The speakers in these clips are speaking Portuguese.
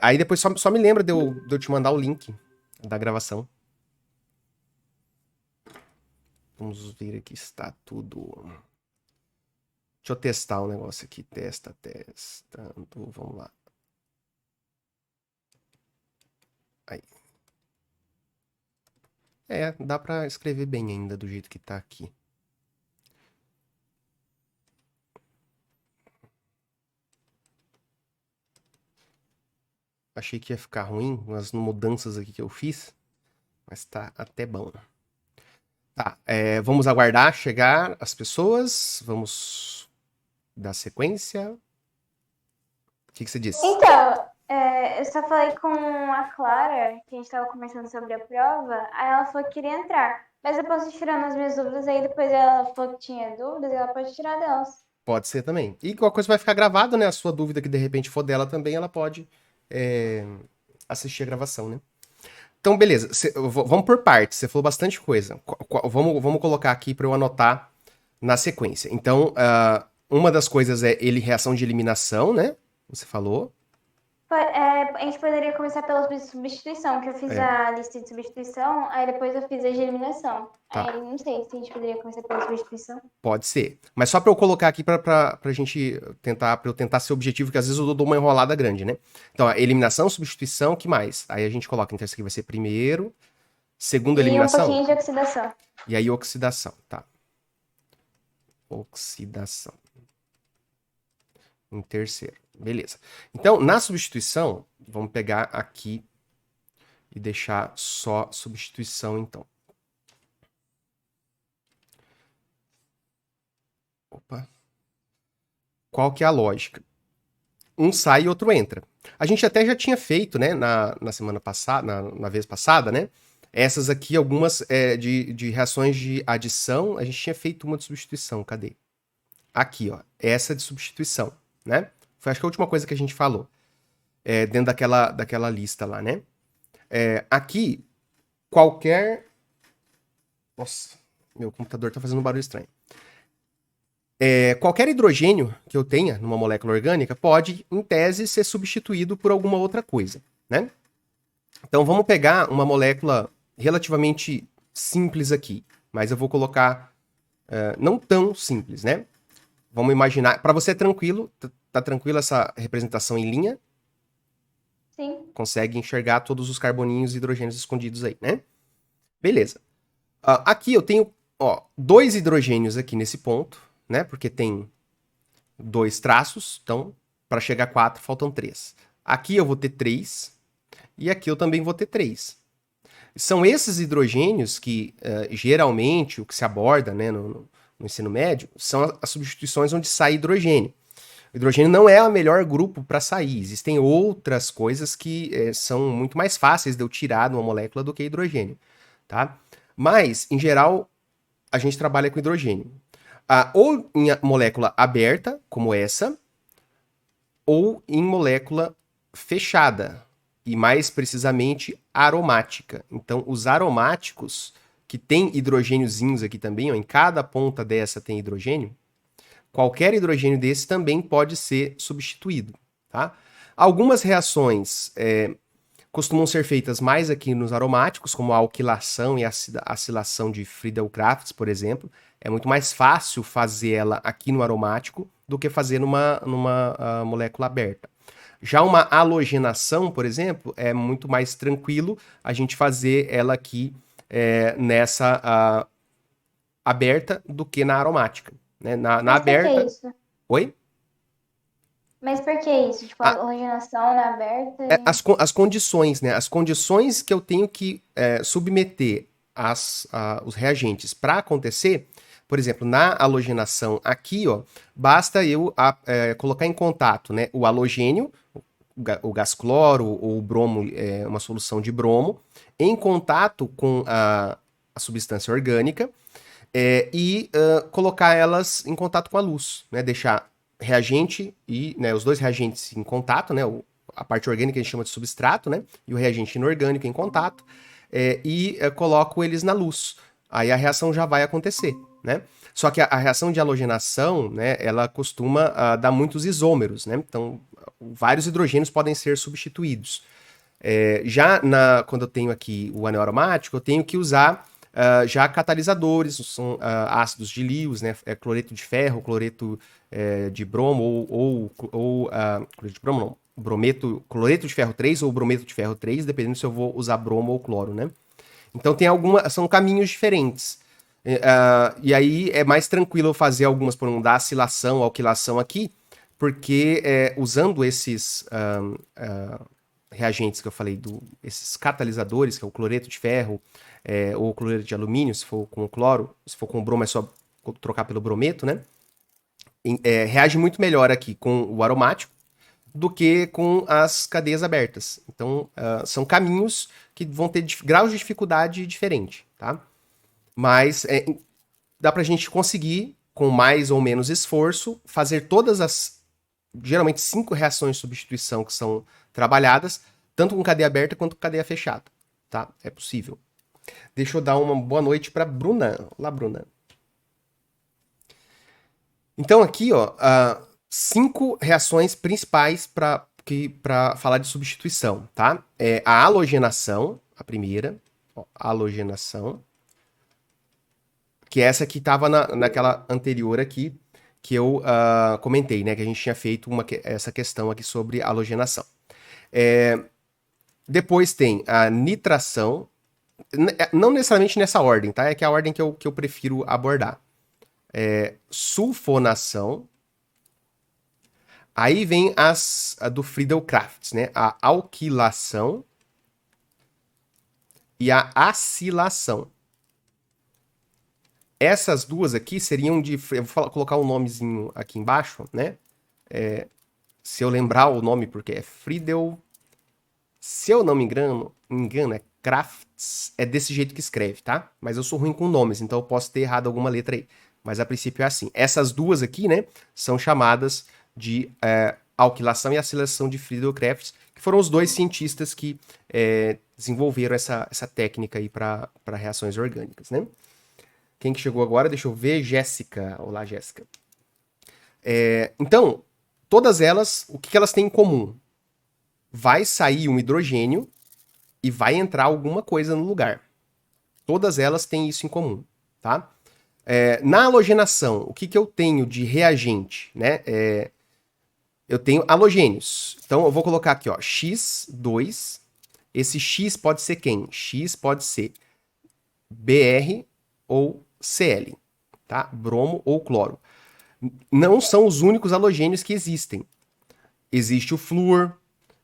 Aí depois só me lembra de eu te mandar o link da gravação. Vamos ver aqui se está tudo. Deixa eu testar um negócio aqui. Testando. Vamos lá. Aí. Dá pra escrever bem ainda do jeito que tá aqui. Achei que ia ficar ruim umas mudanças aqui que eu fiz, mas tá até bom. Tá, vamos aguardar chegar as pessoas. Vamos dar sequência. O que você disse? Então, eu só falei com a Clara, que a gente tava conversando sobre a prova, aí ela falou que queria entrar. Mas eu posso ir tirando as minhas dúvidas, aí depois ela falou que tinha dúvidas, ela pode tirar delas. Pode ser também. E qualquer coisa vai ficar gravado, né? A sua dúvida que de repente for dela também, ela pode é, assistir a gravação, né? Então, beleza. Vamos por partes. Você falou bastante coisa. Vamos colocar aqui para eu anotar na sequência. Então, uma das coisas é ele reação de eliminação, né? Você falou. A gente poderia começar pela substituição, que eu fiz É, a lista de substituição, aí depois eu fiz a de eliminação. Aí tá. não sei se a gente poderia começar pela substituição. Pode ser. Mas só para eu colocar aqui pra gente tentar, pra eu tentar ser objetivo, que às vezes eu dou uma enrolada grande, né? Então, a eliminação, substituição, que mais? Aí a gente coloca, então isso aqui vai ser primeiro, segundo E um eliminação, pouquinho de oxidação. e aí oxidação, tá? Oxidação. Em terceiro. Beleza. Então, na substituição, vamos pegar aqui e deixar só substituição, então. Opa. Qual que é a lógica? Um sai e outro entra. A gente até já tinha feito, né, na semana passada, na vez passada, né? Essas aqui, algumas de reações de adição, a gente tinha feito uma de substituição. Cadê? Aqui, ó. Essa de substituição, né? Foi acho que a última coisa que a gente falou. Dentro daquela lista lá, né? Aqui, qualquer. Nossa, meu computador tá fazendo um barulho estranho. Qualquer hidrogênio que eu tenha numa molécula orgânica pode, em tese, ser substituído por alguma outra coisa, né? Então vamos pegar uma molécula relativamente simples aqui, mas eu vou colocar não tão simples, né? Vamos imaginar, para você é tranquilo, tá tranquilo essa representação em linha? Sim. Consegue enxergar todos os carboninhos e hidrogênios escondidos aí, né? Beleza. Aqui eu tenho, ó, dois hidrogênios aqui nesse ponto, né? Porque tem dois traços, então para chegar a 4 faltam 3. Aqui eu vou ter 3 e aqui eu também vou ter 3. São esses hidrogênios que geralmente o que se aborda, né, no ensino médio são as substituições onde sai hidrogênio. O hidrogênio não é o melhor grupo para sair. Existem outras coisas que são muito mais fáceis de eu tirar de uma molécula do que hidrogênio, tá? Mas, em geral, a gente trabalha com hidrogênio. Ou em molécula aberta, como essa, ou em molécula fechada, e mais precisamente aromática. Então, os aromáticos, que tem hidrogêniozinhos aqui também, ó, em cada ponta dessa tem hidrogênio, qualquer hidrogênio desse também pode ser substituído. Tá? Algumas reações costumam ser feitas mais aqui nos aromáticos, como a alquilação e a acilação de Friedel-Crafts, por exemplo. É muito mais fácil fazer ela aqui no aromático do que fazer numa molécula aberta. Já uma halogenação, por exemplo, é muito mais tranquilo a gente fazer ela aqui nessa aberta do que na aromática. Né? Na Mas por que aberta. isso? Oi? Mas por que isso? Tipo, a Ah, halogenação na aberta e... as condições, né? As condições que eu tenho que submeter os reagentes para acontecer, por exemplo, na halogenação aqui, ó, basta eu colocar em contato, né, o halogênio, o gás cloro ou o bromo, uma solução de bromo, em contato com a substância orgânica e colocar elas em contato com a luz, né? Deixar reagente e né, os dois reagentes em contato, né? A parte orgânica a gente chama de substrato, né? E o reagente inorgânico em contato e coloco eles na luz. Aí a reação já vai acontecer, né? Só que a reação de halogenação, né? Ela costuma dar muitos isômeros, né? Então vários hidrogênios podem ser substituídos. Quando eu tenho aqui o anel aromático, eu tenho que usar já catalisadores, são ácidos de Lewis, né? Cloreto de ferro, cloreto de bromo, cloreto de bromo não, cloreto de ferro 3 ou brometo de ferro 3, dependendo se eu vou usar bromo ou cloro, né? Então são caminhos diferentes. E aí é mais tranquilo eu fazer algumas, por exemplo, da acilação, alquilação aqui, porque usando esses reagentes que eu falei, esses catalisadores, que é o cloreto de ferro ou cloreto de alumínio, se for com cloro, se for com bromo é só trocar pelo brometo, né? Reage muito melhor aqui com o aromático do que com as cadeias abertas. Então, são caminhos que vão ter graus de dificuldade diferente, tá? Mas dá pra gente conseguir, com mais ou menos esforço, fazer todas as, geralmente, 5 reações de substituição que são trabalhadas, tanto com cadeia aberta quanto com cadeia fechada, tá? É possível. Deixa eu dar uma boa noite pra Bruna. Olá, Bruna. Então aqui, ó, 5 reações principais para falar de substituição, tá? A halogenação, a primeira, ó, halogenação, que essa aqui estava naquela anterior aqui, que eu comentei, né? Que a gente tinha feito essa questão aqui sobre halogenação. Depois tem a nitração, não necessariamente nessa ordem, tá? É que é a ordem que eu prefiro abordar. Sulfonação. Aí vem a do Friedel-Crafts, né? A alquilação e a acilação. Essas duas aqui seriam de... Eu vou colocar um nomezinho aqui embaixo, né? Se eu lembrar o nome, porque é Friedel... Se eu não me engano, é Crafts. É desse jeito que escreve, tá? Mas eu sou ruim com nomes, então eu posso ter errado alguma letra aí. Mas a princípio é assim. Essas duas aqui, né? São chamadas de alquilação e acilação de Friedel-Crafts, que foram os dois cientistas que desenvolveram essa técnica aí para reações orgânicas, né? Quem que chegou agora? Deixa eu ver. Jéssica. Olá, Jéssica. Então, todas elas, o que elas têm em comum? Vai sair um hidrogênio e vai entrar alguma coisa no lugar. Todas elas têm isso em comum, tá? Na halogenação, o que eu tenho de reagente, né? Eu tenho halogênios. Então, eu vou colocar aqui, ó, X2. Esse X pode ser quem? X pode ser Br ou Cl, tá? Bromo ou cloro. Não são os únicos halogênios que existem. Existe o flúor,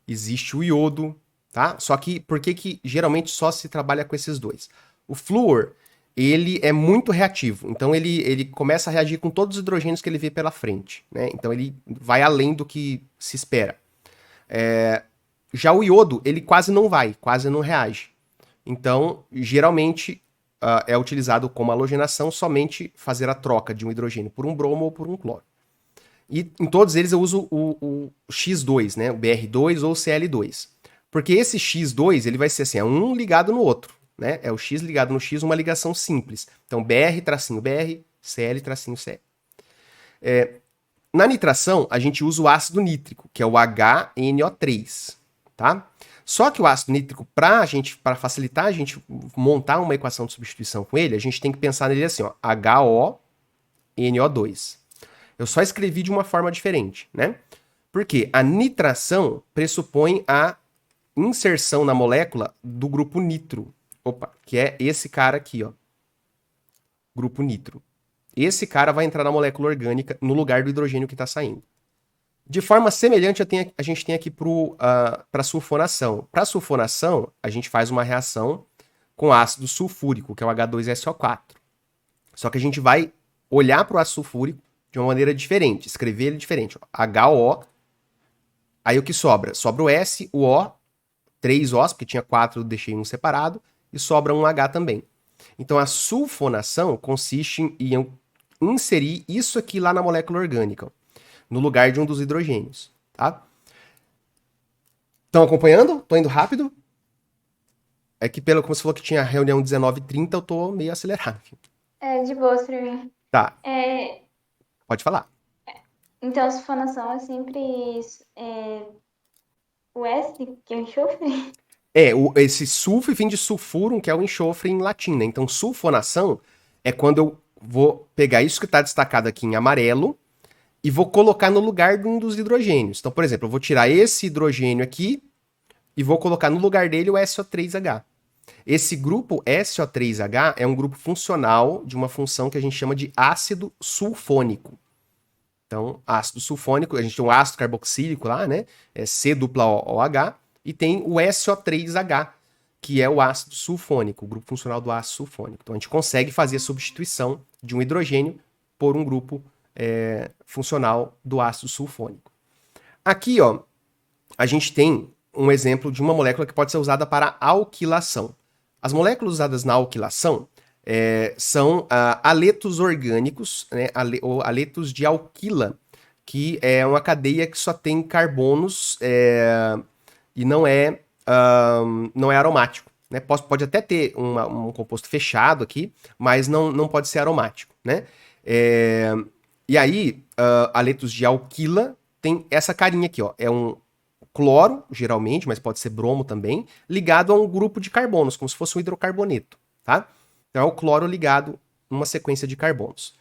existe o iodo, tá? Só que, por que geralmente só se trabalha com esses dois? O flúor, ele é muito reativo, então ele começa a reagir com todos os hidrogênios que ele vê pela frente, né? Então ele vai além do que se espera. Já o iodo, ele quase não reage. Então, geralmente, é utilizado como halogenação somente fazer a troca de um hidrogênio por um bromo ou por um cloro. E em todos eles eu uso o X2, né? O Br2 ou o Cl2. Porque esse X2, ele vai ser assim, um ligado no outro, né? É o X ligado no X, uma ligação simples. Então, Br, tracinho Br, Cl, tracinho Cl. Na nitração, a gente usa o ácido nítrico, que é o HNO3, tá? Só que o ácido nítrico, para facilitar a gente montar uma equação de substituição com ele, a gente tem que pensar nele assim, ó, HONO2. Eu só escrevi de uma forma diferente, né? Porque a nitração pressupõe a inserção na molécula do grupo nitro. Que é esse cara aqui, ó. Grupo nitro. Esse cara vai entrar na molécula orgânica no lugar do hidrogênio que está saindo. De forma semelhante, a gente tem aqui para sulfonação. Para sulfonação, a gente faz uma reação com ácido sulfúrico, que é o H2SO4. Só que a gente vai olhar para o ácido sulfúrico de uma maneira diferente, escrever ele diferente. Ó. HO. Aí o que sobra? Sobra o S, o O, 3 Os, porque tinha 4, eu deixei um separado, e sobra um H também. Então a sulfonação consiste em inserir isso aqui lá na molécula orgânica, ó, no lugar de um dos hidrogênios, tá? Estão acompanhando? Tô indo rápido? É que como você falou que tinha reunião 19h30, eu tô meio acelerado. De boa pra mim. Tá. Pode falar. Então, a sulfonação é sempre o S, que é o enxofre? Esse sulfo vem de sulfurum, que é o enxofre em latim, né? Então, sulfonação é quando eu vou pegar isso que está destacado aqui em amarelo e vou colocar no lugar de um dos hidrogênios. Então, por exemplo, eu vou tirar esse hidrogênio aqui e vou colocar no lugar dele o SO3H. Esse grupo SO3H é um grupo funcional de uma função que a gente chama de ácido sulfônico. Então, ácido sulfônico, a gente tem um ácido carboxílico lá, né? É C-OH, e tem o SO3H, que é o ácido sulfônico, o grupo funcional do ácido sulfônico. Então, a gente consegue fazer a substituição de um hidrogênio por um grupo funcional do ácido sulfônico. Aqui, ó, a gente tem um exemplo de uma molécula que pode ser usada para alquilação. As moléculas usadas na alquilação são aletos orgânicos, né, ou aletos de alquila, que é uma cadeia que só tem carbonos e não é aromático. Né? Pode até ter um composto fechado aqui, mas não pode ser aromático. Né? E aí, aletos de alquila tem essa carinha aqui, ó. É um cloro, geralmente, mas pode ser bromo também, ligado a um grupo de carbonos, como se fosse um hidrocarboneto, tá? Então é o cloro ligado numa sequência de carbonos.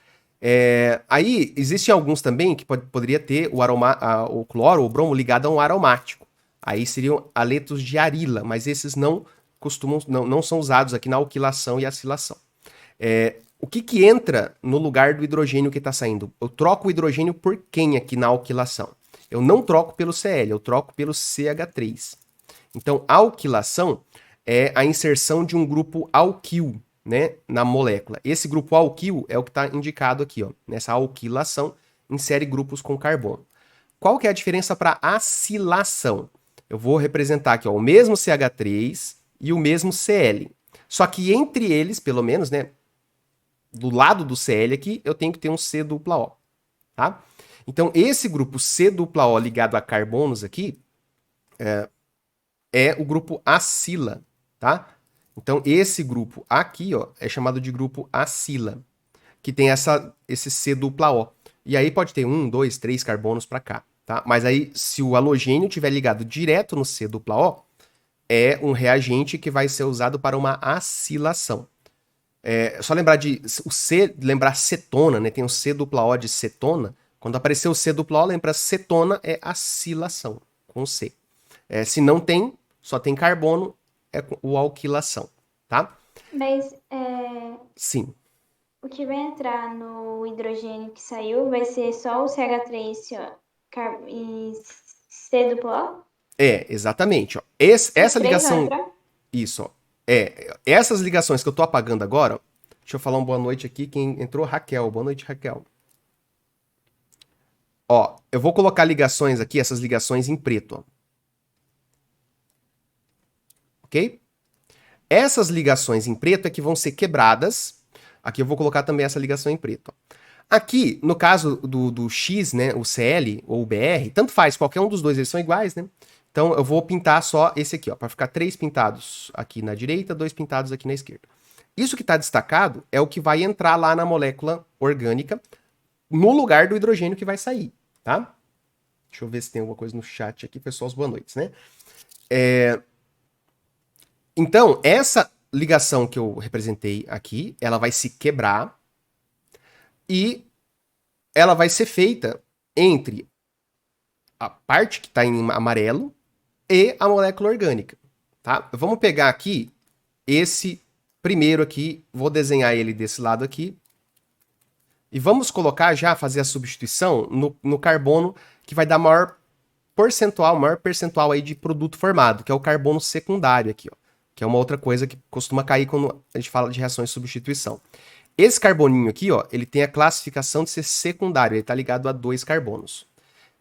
Aí, existem alguns também que poderia ter o cloro ou o bromo ligado a um aromático. Aí seriam aletos de arila, mas esses não são usados aqui na alquilação e acilação. O que entra no lugar do hidrogênio que está saindo? Eu troco o hidrogênio por quem aqui na alquilação? Eu não troco pelo Cl, eu troco pelo CH3. Então, alquilação é a inserção de um grupo alquil, né, na molécula. Esse grupo alquil é o que está indicado aqui, ó. Nessa alquilação, insere grupos com carbono. Qual que é a diferença para acilação? Eu vou representar aqui, ó, o mesmo CH3 e o mesmo Cl. Só que entre eles, pelo menos, né, do lado do Cl aqui, eu tenho que ter um C dupla O, tá? Então, esse grupo C dupla O ligado a carbonos aqui é o grupo acila, tá? Então, esse grupo aqui, ó, é chamado de grupo acila, que tem esse C dupla O. E aí pode ter 1, 2, 3 carbonos para cá, tá? Mas aí, se o halogênio estiver ligado direto no C dupla O, é um reagente que vai ser usado para uma acilação. Só lembrar lembrar cetona, né? Tem o C dupla O de cetona. Quando aparecer o C dupla O, lembra cetona é acilação, com C. Se não tem, só tem carbono, é o alquilação, tá? Mas Sim. o que vai entrar no hidrogênio que saiu vai ser só o CH3 e C duplo O? Exatamente. Ó. Os Essa três vão ligação. entrar? Isso, ó. Essas ligações que eu tô apagando agora, ó, deixa eu falar uma boa noite aqui. Quem entrou, Raquel. Boa noite, Raquel. Ó, eu vou colocar ligações aqui, essas ligações em preto, ó. Ok? Essas ligações em preto é que vão ser quebradas. Aqui eu vou colocar também essa ligação em preto. Ó. Aqui, no caso do X, né, o Cl ou o Br, tanto faz, qualquer um dos dois, eles são iguais, né? Então eu vou pintar só esse aqui, ó, para ficar 3 pintados aqui na direita, 2 pintados aqui na esquerda. Isso que está destacado é o que vai entrar lá na molécula orgânica no lugar do hidrogênio que vai sair, tá? Deixa eu ver se tem alguma coisa no chat aqui, pessoal, boa noite, né? Então, essa ligação que eu representei aqui, ela vai se quebrar e ela vai ser feita entre a parte que está em amarelo e a molécula orgânica, tá? Vamos pegar aqui esse primeiro aqui, vou desenhar ele desse lado aqui, e vamos colocar já, fazer a substituição no carbono que vai dar maior percentual aí de produto formado, que é o carbono secundário aqui, ó, que é uma outra coisa que costuma cair quando a gente fala de reações de substituição. Esse carboninho aqui, ó, ele tem a classificação de ser secundário, ele está ligado a 2 carbonos.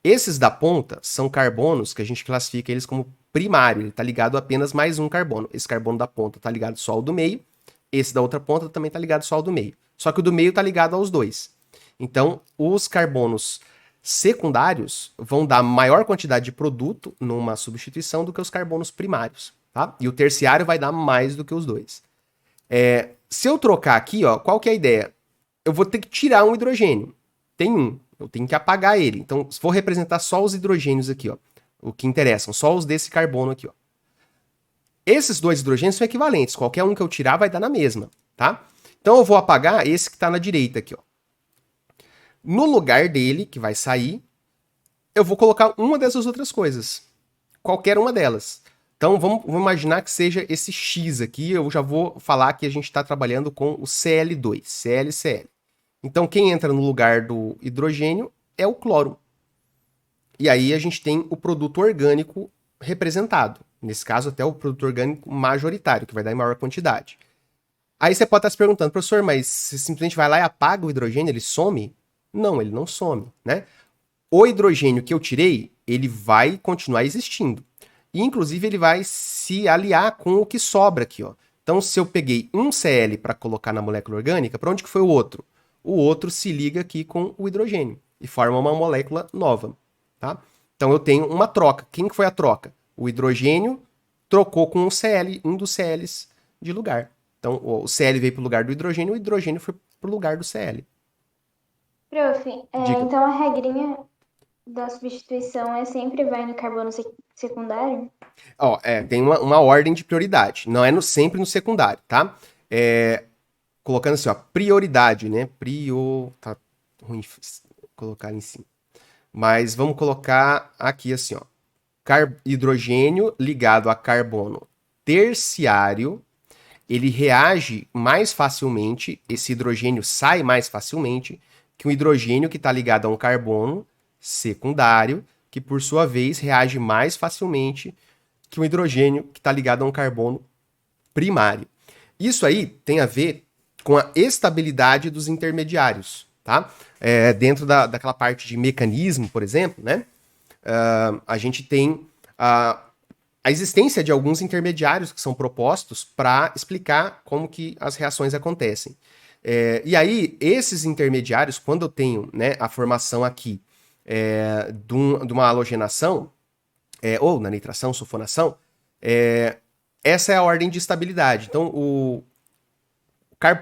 Esses da ponta são carbonos que a gente classifica eles como primário, ele está ligado a apenas mais um carbono. Esse carbono da ponta está ligado só ao do meio, esse da outra ponta também está ligado só ao do meio. Só que o do meio está ligado aos dois. Então, os carbonos secundários vão dar maior quantidade de produto numa substituição do que os carbonos primários, tá? E o terciário vai dar mais do que os dois. Se eu trocar aqui, ó, qual que é a ideia? Eu vou ter que tirar um hidrogênio. Tem um. Eu tenho que apagar ele. Então, vou representar só os hidrogênios aqui, ó. O que interessam, só os desse carbono aqui, ó. Esses dois hidrogênios são equivalentes. Qualquer um que eu tirar vai dar na mesma, tá? Então, eu vou apagar esse que está na direita aqui, ó. No lugar dele, que vai sair, eu vou colocar uma dessas outras coisas. Qualquer uma delas. Então, vamos imaginar que seja esse X aqui. Eu já vou falar que a gente está trabalhando com o Cl2, ClCl. Então, quem entra no lugar do hidrogênio é o cloro. E aí a gente tem o produto orgânico representado. Nesse caso, até o produto orgânico majoritário, que vai dar em maior quantidade. Aí você pode estar se perguntando, professor, mas você simplesmente vai lá e apaga o hidrogênio, ele some? Não, ele não some, né? O hidrogênio que eu tirei, ele vai continuar existindo. E, inclusive, ele vai se aliar com o que sobra aqui, ó. Então, se eu peguei um Cl para colocar na molécula orgânica, para onde que foi o outro? O outro se liga aqui com o hidrogênio e forma uma molécula nova, tá? Então, eu tenho uma troca. Quem que foi a troca? O hidrogênio trocou com o Cl, um dos Cls de lugar. Então, o Cl veio para o lugar do hidrogênio, o hidrogênio foi para o lugar do Cl. Prof, Diga. então a regrinha da substituição é sempre vai no carbono secundário? Ó, tem uma ordem de prioridade. Não é sempre no secundário, tá? Colocando assim, ó, prioridade, né? Tá ruim colocar ali em cima. Mas vamos colocar aqui assim, ó. Hidrogênio ligado a carbono terciário, ele reage mais facilmente, esse hidrogênio sai mais facilmente que o hidrogênio que está ligado a um carbono secundário, que por sua vez reage mais facilmente que o hidrogênio que está ligado a um carbono primário. Isso aí tem a ver com a estabilidade dos intermediários, tá? Dentro daquela parte de mecanismo, por exemplo, né? A gente tem a existência de alguns intermediários que são propostos para explicar como que as reações acontecem. E aí, esses intermediários, quando eu tenho, né, a formação aqui de uma halogenação, ou na nitração, sulfonação, essa é a ordem de estabilidade. Então,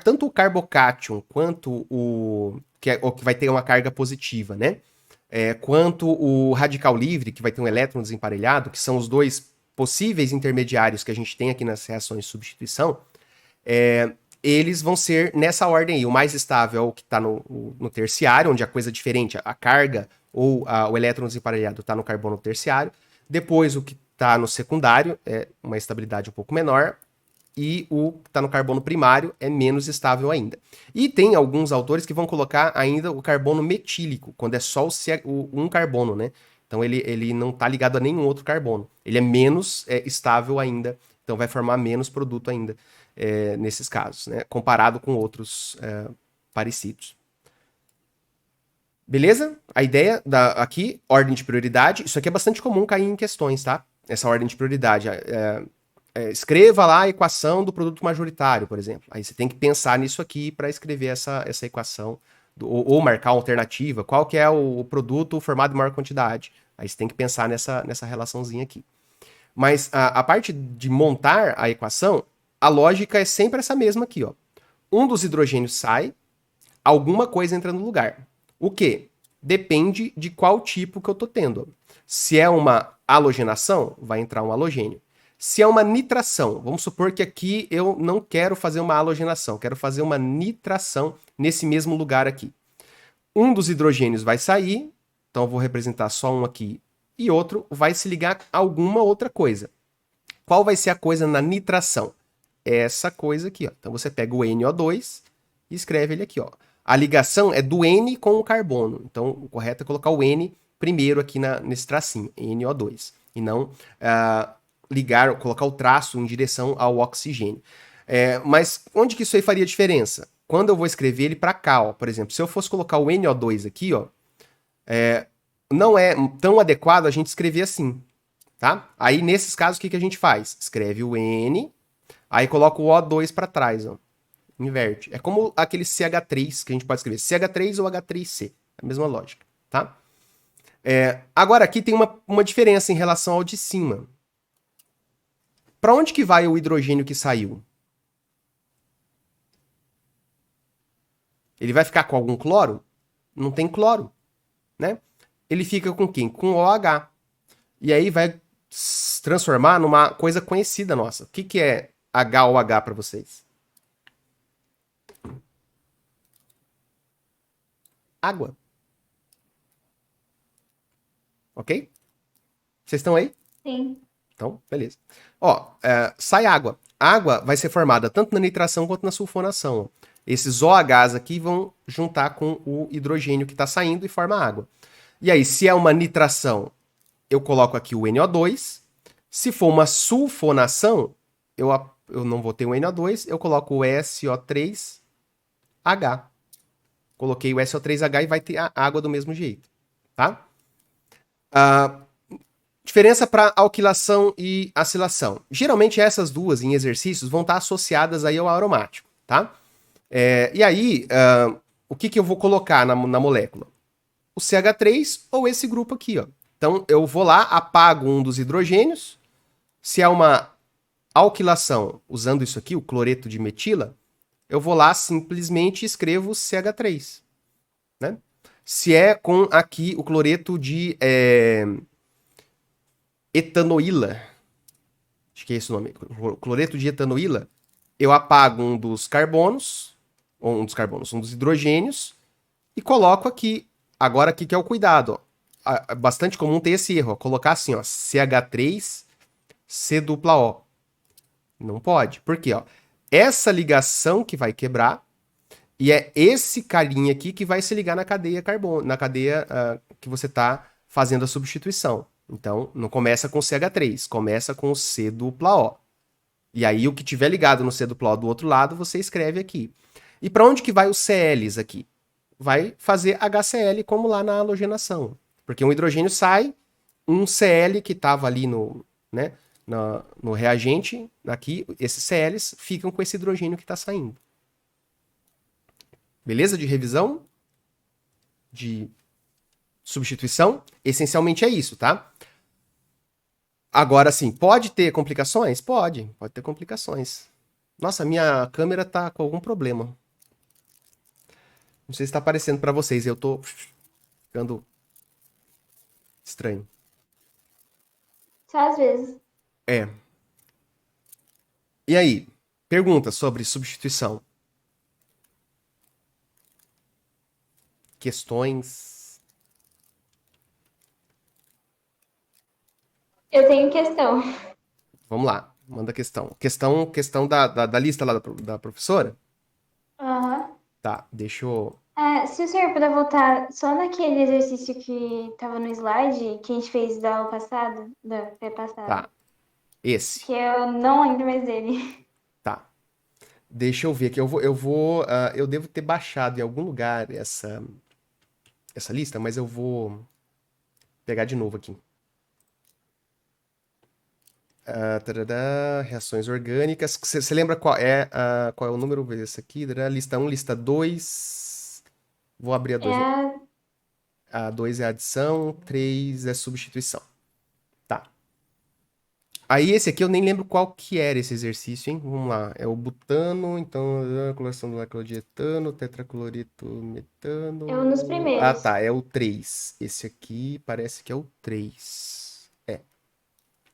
tanto o carbocátion quanto o que vai ter uma carga positiva, né? Quanto o radical livre, que vai ter um elétron desemparelhado, que são os dois possíveis intermediários que a gente tem aqui nas reações de substituição, eles vão ser nessa ordem aí. O mais estável é o que está no terciário, onde a coisa é diferente, a carga ou o elétron desemparelhado está no carbono terciário. Depois, o que está no secundário é uma estabilidade um pouco menor. E o que está no carbono primário é menos estável ainda. E tem alguns autores que vão colocar ainda o carbono metílico, quando é só um carbono, né? Então ele não está ligado a nenhum outro carbono. Ele é menos estável ainda, então vai formar menos produto ainda nesses casos, né? Comparado com outros parecidos. Beleza? A ideia aqui, ordem de prioridade, isso aqui é bastante comum cair em questões, tá? Essa ordem de prioridade. Escreva lá a equação do produto majoritário, por exemplo. Aí você tem que pensar nisso aqui para escrever essa equação, ou marcar uma alternativa. Qual que é o produto formado em maior quantidade? Aí você tem que pensar nessa relaçãozinha aqui. Mas a parte de montar a equação, a lógica é sempre essa mesma aqui, ó. Um dos hidrogênios sai, alguma coisa entra no lugar. O quê? Depende de qual tipo que eu estou tendo. Se é uma halogenação, vai entrar um halogênio. Se é uma nitração, vamos supor que aqui eu não quero fazer uma halogenação, quero fazer uma nitração nesse mesmo lugar aqui. Um dos hidrogênios vai sair, então eu vou representar só um aqui, e outro vai se ligar a alguma outra coisa. Qual vai ser a coisa na nitração? Essa coisa aqui, ó. Então você pega o NO2 e escreve ele aqui, ó. A ligação é do N com o carbono, então o correto é colocar o N primeiro aqui nesse tracinho, NO2, e não colocar o traço em direção ao oxigênio. Mas onde que isso aí faria diferença? Quando eu vou escrever ele para cá, ó, por exemplo, se eu fosse colocar o NO2 aqui, ó, não é tão adequado a gente escrever assim, tá? Aí, nesses casos, o que a gente faz? Escreve o N, aí coloca o O2 para trás, ó. Inverte. É como aquele CH3 que a gente pode escrever CH3 ou H3C. É a mesma lógica, tá? Agora, aqui tem uma diferença em relação ao de cima. Para onde que vai o hidrogênio que saiu? Ele vai ficar com algum cloro? Não tem cloro. né? Ele fica com quem? Com OH. E aí vai se transformar numa coisa conhecida nossa. O que é HOH para vocês? Água. Ok? Vocês estão aí? Sim. Então, beleza. Ó, sai água. A água vai ser formada tanto na nitração quanto na sulfonação. Esses OHs aqui vão juntar com o hidrogênio que está saindo e forma água. E aí, se é uma nitração, eu coloco aqui o NO2. Se for uma sulfonação, eu não vou ter o NO2, eu coloco o SO3H. Coloquei o SO3H e vai ter a água do mesmo jeito, tá? Diferença para alquilação e acilação. Geralmente essas duas em exercícios vão estar associadas aí ao aromático, tá? E aí, o que eu vou colocar na molécula? O CH3 ou esse grupo aqui, ó. Então eu vou lá, apago um dos hidrogênios. Se é uma alquilação usando isso aqui, o cloreto de metila, eu vou lá simplesmente escrevo CH3, né? Se é com aqui o cloreto de etanoíla, acho que é esse o nome, cloreto de etanoíla, eu apago um dos hidrogênios e coloco aqui. Agora aqui que é o cuidado, ó. É bastante comum ter esse erro, ó, colocar assim, ó, CH3 C-O. Não pode. Por quê? Ó? Essa ligação que vai quebrar e é esse carinha aqui que vai se ligar na cadeia carbono, na cadeia que você está fazendo a substituição. Então, não começa com CH3, começa com C-O. E aí, o que tiver ligado no C-O do outro lado, você escreve aqui. E para onde que vai os CLs aqui? Vai fazer HCl como lá na halogenação. Porque um hidrogênio sai, um Cl que estava ali no reagente, aqui, esses CLs ficam com esse hidrogênio que está saindo. Beleza de revisão? De substituição? Essencialmente é isso, tá? Agora, sim, pode ter complicações? Pode ter complicações. Nossa, minha câmera tá com algum problema. Não sei se tá aparecendo para vocês, eu tô ficando estranho. Só às vezes. E aí, perguntas sobre substituição? Questões? Eu tenho questão. Vamos lá, manda questão. Questão da lista lá da professora? Aham. Tá, deixa eu... Se o senhor puder voltar só naquele exercício que tava no slide que a gente fez da aula passada, da pré-passada. Tá, esse. Que eu não lembro mais dele. Tá. Deixa eu ver aqui. Eu devo ter baixado em algum lugar essa lista, mas eu vou pegar de novo aqui. Reações orgânicas. Você lembra qual é o número? Vou ver esse aqui. Lista 1, lista 2. Vou abrir a 2. A 2 é adição, 3 é substituição. Tá. Aí esse aqui eu nem lembro qual que era esse exercício, hein? Vamos lá. É o butano, então, coloração do clordietano, tetracloreto metano. É um dos primeiros. Tá, é o 3. Esse aqui parece que é o 3.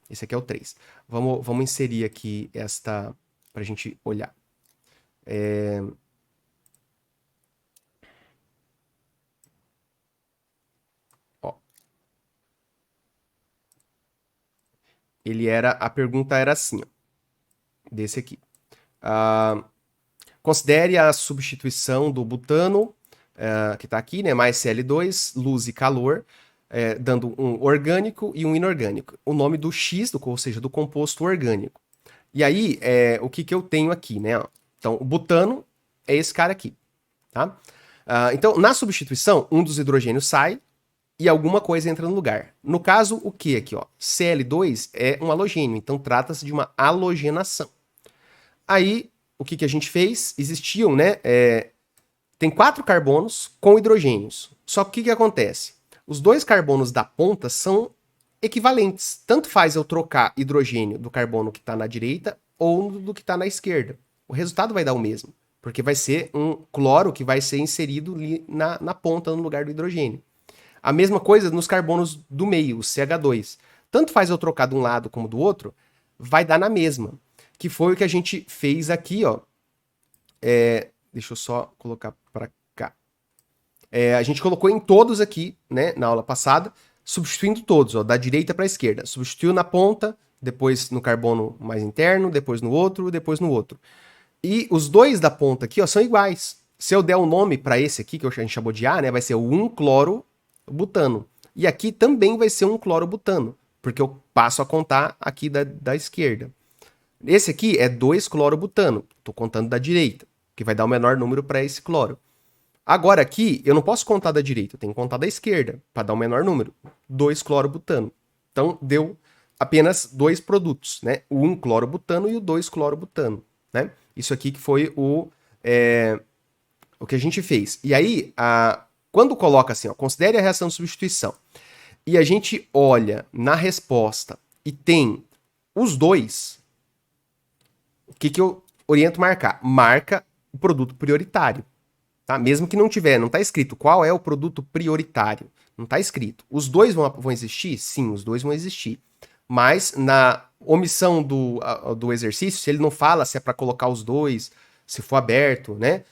Esse aqui é o 3. Vamos inserir aqui esta pra gente olhar. Ó. A pergunta era assim, ó, desse aqui. Considere a substituição do butano, que está aqui, né, mais Cl2, luz e calor, dando um orgânico e um inorgânico. O nome do X, ou seja, do composto orgânico. E aí, o que eu tenho aqui, né? Então, o butano é esse cara aqui, tá? Então, na substituição, um dos hidrogênios sai e alguma coisa entra no lugar. No caso, o que aqui, ó? Cl2 é um halogênio, então trata-se de uma halogenação. Aí, o que a gente fez? Existiam, né? Tem 4 carbonos com hidrogênios. Só que o que acontece? Os 2 carbonos da ponta são equivalentes. Tanto faz eu trocar hidrogênio do carbono que está na direita ou do que está na esquerda. O resultado vai dar o mesmo, porque vai ser um cloro que vai ser inserido ali na ponta, no lugar do hidrogênio. A mesma coisa nos carbonos do meio, o CH2. Tanto faz eu trocar de um lado como do outro, vai dar na mesma. Que foi o que a gente fez aqui, ó. Deixa eu só colocar para cá. A gente colocou em todos aqui, né, na aula passada, substituindo todos, ó, da direita para a esquerda. Substituiu na ponta, depois no carbono mais interno, depois no outro, depois no outro. E os dois da ponta aqui, ó, são iguais. Se eu der o nome para esse aqui, que a gente chamou de A, né, vai ser o 1-cloro-butano. E aqui também vai ser 1-cloro-butano, porque eu passo a contar aqui da esquerda. Esse aqui é 2-cloro-butano, estou contando da direita, que vai dar o menor número para esse cloro. Agora aqui, eu não posso contar da direita, eu tenho que contar da esquerda, para dar o menor número. 2-cloro-butano. Então, deu apenas dois produtos, né? O 1-cloro-butano e o 2-cloro-butano, né? Isso aqui que foi o que a gente fez. E aí, quando coloca assim, ó, considere a reação de substituição, e a gente olha na resposta e tem os dois, o que eu oriento marcar? Marca o produto prioritário. Tá? Mesmo que não tiver, não está escrito qual é o produto prioritário. Não está escrito. Os dois vão existir? Sim, os dois vão existir. Mas na omissão do exercício, se ele não fala se é para colocar os dois, se for aberto, né?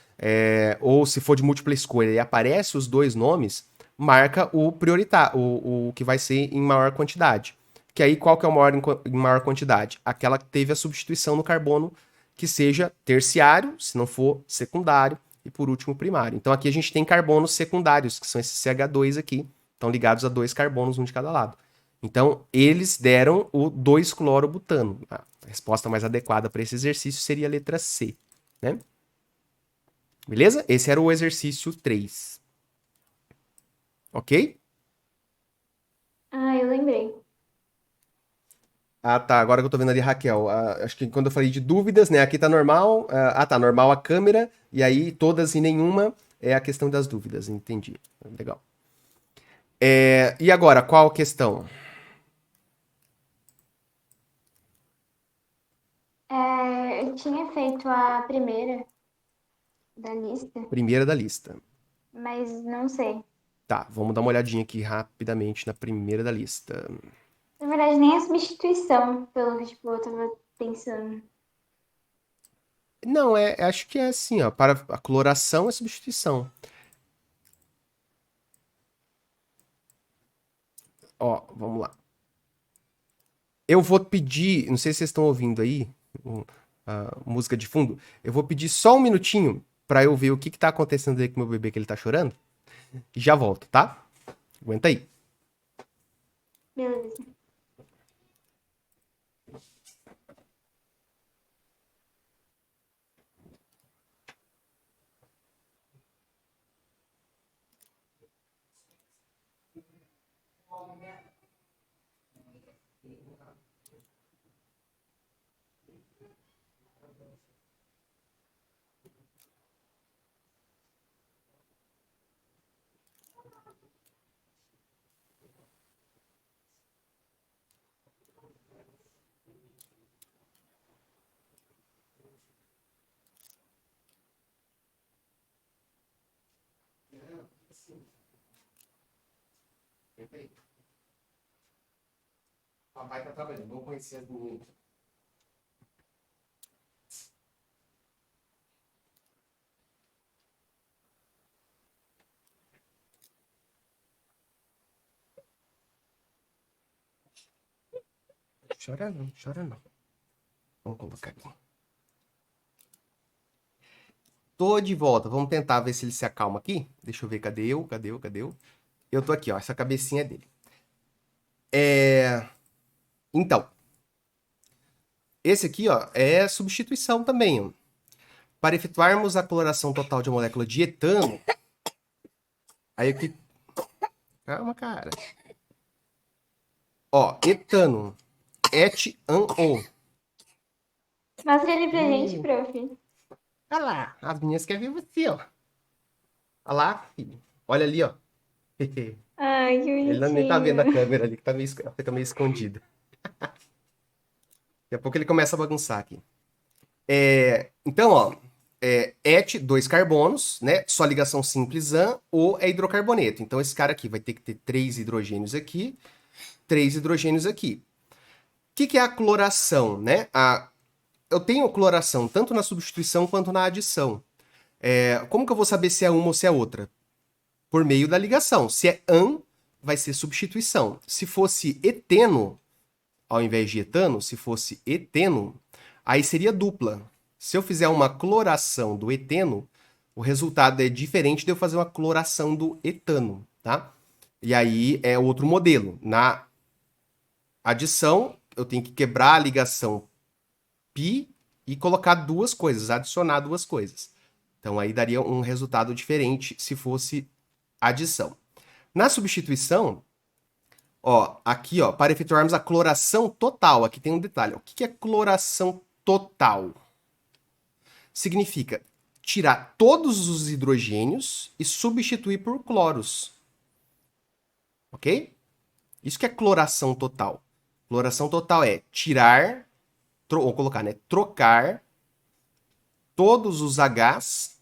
Ou se for de múltipla escolha e aparece os dois nomes, marca o prioritário, o que vai ser em maior quantidade. Que aí qual que é o maior em maior quantidade? Aquela que teve a substituição no carbono que seja terciário, se não for secundário, e por último primário. Então aqui a gente tem carbonos secundários, que são esses CH2 aqui, estão ligados a dois carbonos, um de cada lado. Então eles deram o 2-clorobutano. A resposta mais adequada para esse exercício seria a letra C, né? Beleza? Esse era o exercício 3. Ok? Ah, eu lembrei. Ah, tá. Agora que eu tô vendo ali, Raquel. Acho que quando eu falei de dúvidas, né? Aqui tá normal. Tá. Normal a câmera. E aí, todas e nenhuma é a questão das dúvidas. Entendi. Legal. E agora, qual a questão? Eu tinha feito a primeira da lista, Primeira da lista. mas não sei. Tá, vamos dar uma olhadinha aqui rapidamente na primeira da lista. Na verdade, nem a substituição, pelo que tipo, eu tava pensando. Não, acho que é assim, ó. Para a cloração é substituição. Ó, vamos lá. Eu vou pedir, não sei se vocês estão ouvindo aí, a música de fundo. Eu vou pedir só um minutinho para eu ver o que tá acontecendo aí com o meu bebê que ele tá chorando. E já volto, tá? Aguenta aí. Beleza. Papai tá trabalhando, vou conhecer as meninas. Chora não, chora não. Vamos colocar aqui. Tô de volta, vamos tentar ver se ele se acalma aqui. Deixa eu ver, cadê eu? Cadê eu? Eu tô aqui, ó, essa cabecinha dele. Então, esse aqui, ó, é substituição também, ó. Para efetuarmos a cloração total de uma molécula de etano, aí aqui... Calma, cara. Ó, etano. Et-an-o. Mostra ele pra gente, prof. Olha lá, as meninas querem ver você, ó. Olha lá, filho. Olha ali, ó. Ai, que Ele nem tá vendo a bonitinho. câmera ali, que tá fica meio escondida. Daqui a pouco ele começa a bagunçar aqui. Então, ó, Et, 2 carbonos, né? Só ligação simples an, ou é hidrocarboneto. Então esse cara aqui vai ter que ter 3 hidrogênios aqui, 3 hidrogênios aqui. O que é a cloração, né? Eu tenho cloração tanto na substituição quanto na adição. Como que eu vou saber se é uma ou se é outra? Por meio da ligação. Se é an, vai ser substituição. Se fosse eteno, ao invés de etano, se fosse eteno, aí seria dupla. Se eu fizer uma cloração do eteno, o resultado é diferente de eu fazer uma cloração do etano, tá? E aí é outro modelo. Na adição, eu tenho que quebrar a ligação π e colocar duas coisas, adicionar duas coisas. Então aí daria um resultado diferente se fosse adição. Na substituição, ó, aqui, ó, para efetuarmos a cloração total, aqui tem um detalhe. Ó, o que é cloração total? Significa tirar todos os hidrogênios e substituir por cloros. Ok? Isso que é cloração total. Cloração total é tirar, ou colocar, né? Trocar todos os Hs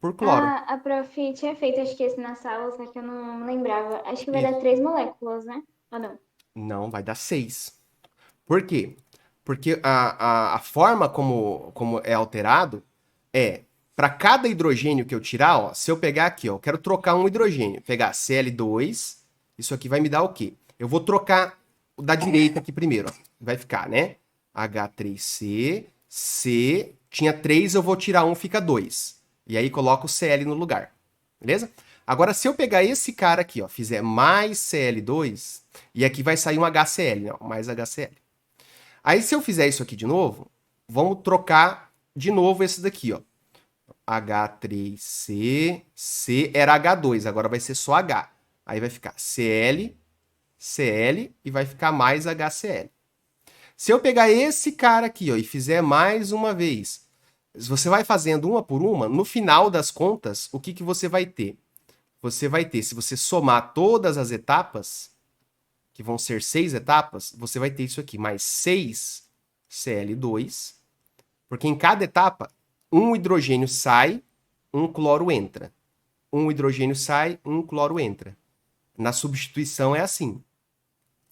por cloro. A prof tinha feito, acho que esse na sala, só que eu não lembrava. Acho que vai Isso. dar 3 moléculas, né? Ou não? Não, vai dar 6. Por quê? Porque a forma como é alterado é, para cada hidrogênio que eu tirar, ó, se eu pegar aqui, ó, eu quero trocar um hidrogênio, pegar Cl2, isso aqui vai me dar o quê? Eu vou trocar o da direita aqui primeiro, ó. Vai ficar, né? H3C, C, tinha 3, eu vou tirar um, fica 2. E aí coloco o Cl no lugar, beleza? Agora, se eu pegar esse cara aqui, ó, fizer mais Cl2, e aqui vai sair um HCl, não, mais HCl. Aí, se eu fizer isso aqui de novo, vamos trocar de novo esse daqui, ó. H3C, C era H2, agora vai ser só H. Aí vai ficar Cl, Cl e vai ficar mais HCl. Se eu pegar esse cara aqui, ó, e fizer mais uma vez, você vai fazendo uma por uma, no final das contas, o que que você vai ter? Você vai ter, se você somar todas as etapas, que vão ser 6 etapas, você vai ter isso aqui, mais 6 Cl2, porque em cada etapa, um hidrogênio sai, um cloro entra. Um hidrogênio sai, um cloro entra. Na substituição é assim.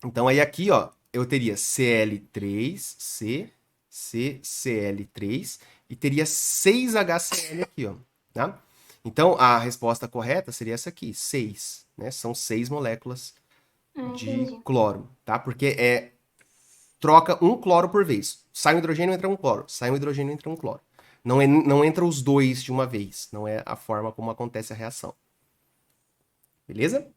Então aí aqui, ó, eu teria Cl3, C, Cl3 e teria 6 HCl aqui, ó, tá? Então a resposta correta seria essa aqui, 6, né? São 6 moléculas de Entendi. cloro, tá? Porque troca um cloro por vez. Sai um hidrogênio, entra um cloro. Sai um hidrogênio, entra um cloro. Não entra os dois de uma vez. Não é a forma como acontece a reação. Beleza?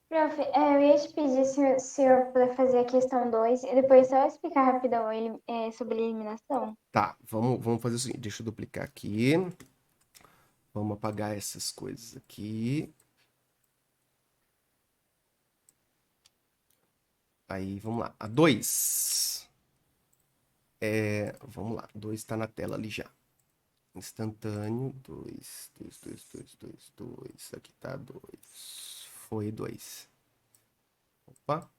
Prof, eu ia te pedir se o senhor puder fazer a questão 2 e depois só explicar rapidão sobre eliminação. Tá, vamos fazer o seguinte. Deixa eu duplicar aqui. Vamos apagar essas coisas aqui. Aí, vamos lá. A 2. Vamos lá. 2 está na tela ali já. Instantâneo. 2, 2, 2, 2, 2, 2. Aqui tá 2. Foi 2. Opa.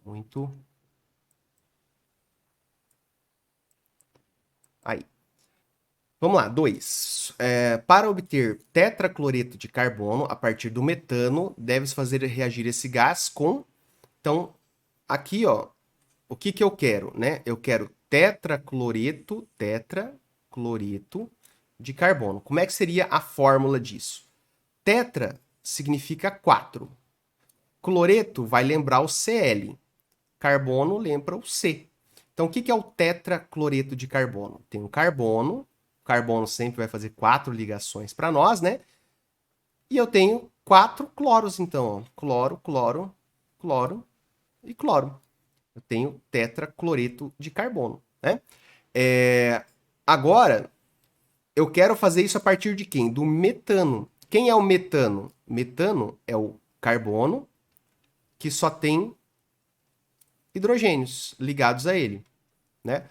Muito. Aí. Vamos lá, 2. Para obter tetracloreto de carbono a partir do metano, deve-se fazer reagir esse gás com... Então, aqui, ó, o que que eu quero, né? Eu quero tetracloreto de carbono. Como é que seria a fórmula disso? Tetra significa 4. Cloreto vai lembrar o Cl. Carbono lembra o C. Então, o que que é o tetracloreto de carbono? Tem um carbono. O carbono sempre vai fazer 4 ligações para nós, né? E eu tenho 4 cloros, então. Ó. Cloro, cloro, cloro e cloro. Eu tenho tetracloreto de carbono, né? Agora, eu quero fazer isso a partir de quem? Do metano. Quem é o metano? Metano é o carbono que só tem hidrogênios ligados a ele, né?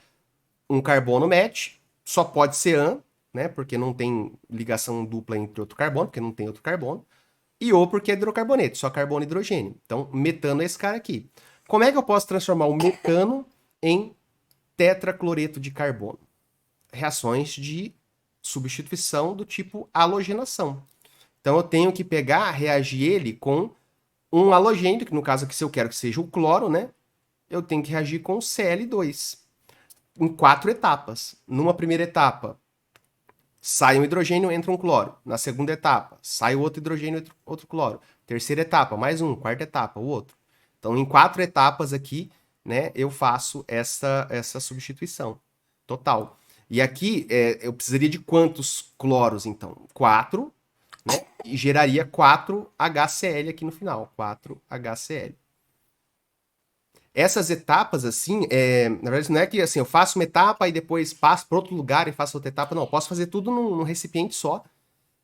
Um carbono match só pode ser an, né? Porque não tem ligação dupla entre outro carbono, porque não tem outro carbono. E ou porque é hidrocarboneto, só carbono e hidrogênio. Então, metano é esse cara aqui. Como é que eu posso transformar o metano em tetracloreto de carbono. Reações de substituição do tipo halogenação. Então eu tenho que pegar, reagir ele com um halogênio, que no caso aqui se eu quero que seja o cloro, né? Eu tenho que reagir com o Cl2 em 4 etapas. Numa primeira etapa, sai um hidrogênio, entra um cloro. Na segunda etapa, sai outro hidrogênio, outro cloro. Terceira etapa, mais um. Quarta etapa, o outro. Então, em 4 etapas aqui, né, eu faço essa substituição total. E aqui, eu precisaria de quantos cloros, então? 4, né? E geraria 4 HCl aqui no final. 4 HCl. Essas etapas, assim, na verdade, não é que assim, eu faço uma etapa e depois passo para outro lugar e faço outra etapa. Não, eu posso fazer tudo num recipiente só.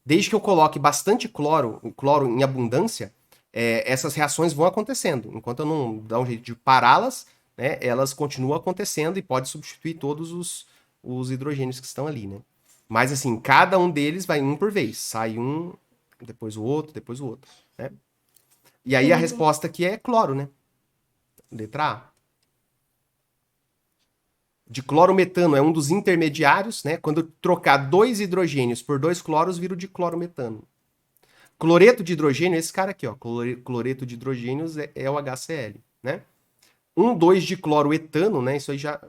Desde que eu coloque bastante cloro, o cloro em abundância, essas reações vão acontecendo. Enquanto eu não dar um jeito de pará-las, né, elas continuam acontecendo e pode substituir todos os hidrogênios que estão ali, né? Mas assim, cada um deles vai um por vez. Sai um, depois o outro, depois o outro, né? E aí a Entendi. resposta aqui é cloro, né? Letra A. Diclorometano é um dos intermediários, né? Quando eu trocar 2 hidrogênios por 2 cloros, vira o diclorometano. Cloreto de hidrogênio, esse cara aqui, ó. Cloreto de hidrogênios é o HCl, né? 1,2 dicloroetano, né? Isso aí já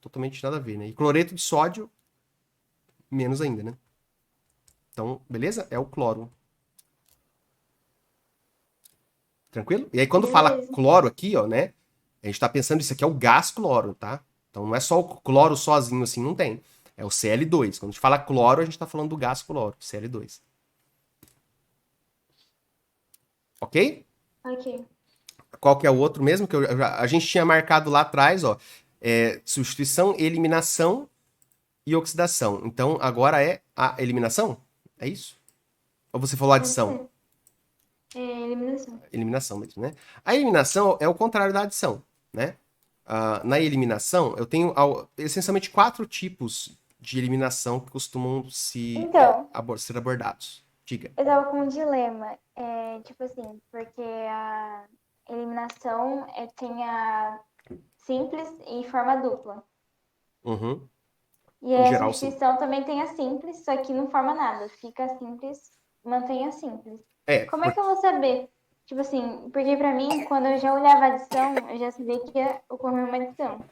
totalmente nada a ver, né? E cloreto de sódio, menos ainda, né? Então, beleza? É o cloro. Tranquilo? E aí, quando fala Beleza. cloro aqui, ó, né? A gente tá pensando, isso aqui é o gás cloro, tá? Então não é só o cloro sozinho assim, não tem. É o Cl2. Quando a gente fala cloro, a gente tá falando do gás cloro, Cl2. Ok? Ok. Qual que é o outro mesmo? Que a gente tinha marcado lá atrás, ó. Substituição, eliminação e oxidação. Então, agora é a eliminação? É isso? Ou você falou Pode adição? ser. Eliminação. Eliminação mesmo, né? A eliminação é o contrário da adição, né? Na eliminação, eu tenho essencialmente 4 tipos de eliminação que costumam Então, ser abordados. Diga. eu tava com um dilema. Tipo assim, porque a eliminação tem a simples e forma dupla. Uhum. E Em aí a geral, sim. substituição também tem a simples, só que não forma nada. Fica simples, mantém a simples. Como é que eu vou saber? Tipo assim, porque pra mim, quando eu já olhava a adição, eu já sabia que ia ocorrer uma adição. Uhum.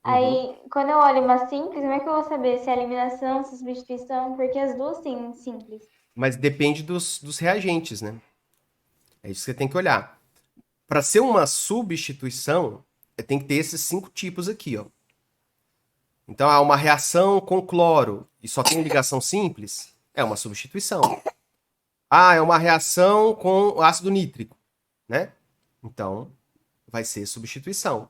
Aí, quando eu olho uma simples, como é que eu vou saber se é eliminação, se é substituição? Porque as duas têm simples. Mas depende dos reagentes, né? É isso que você tem que olhar. Para ser uma substituição, tem que ter esses 5 tipos aqui, ó. Então, há uma reação com cloro e só tem ligação simples, é uma substituição. Ah, é uma reação com ácido nítrico, né? Então, vai ser substituição.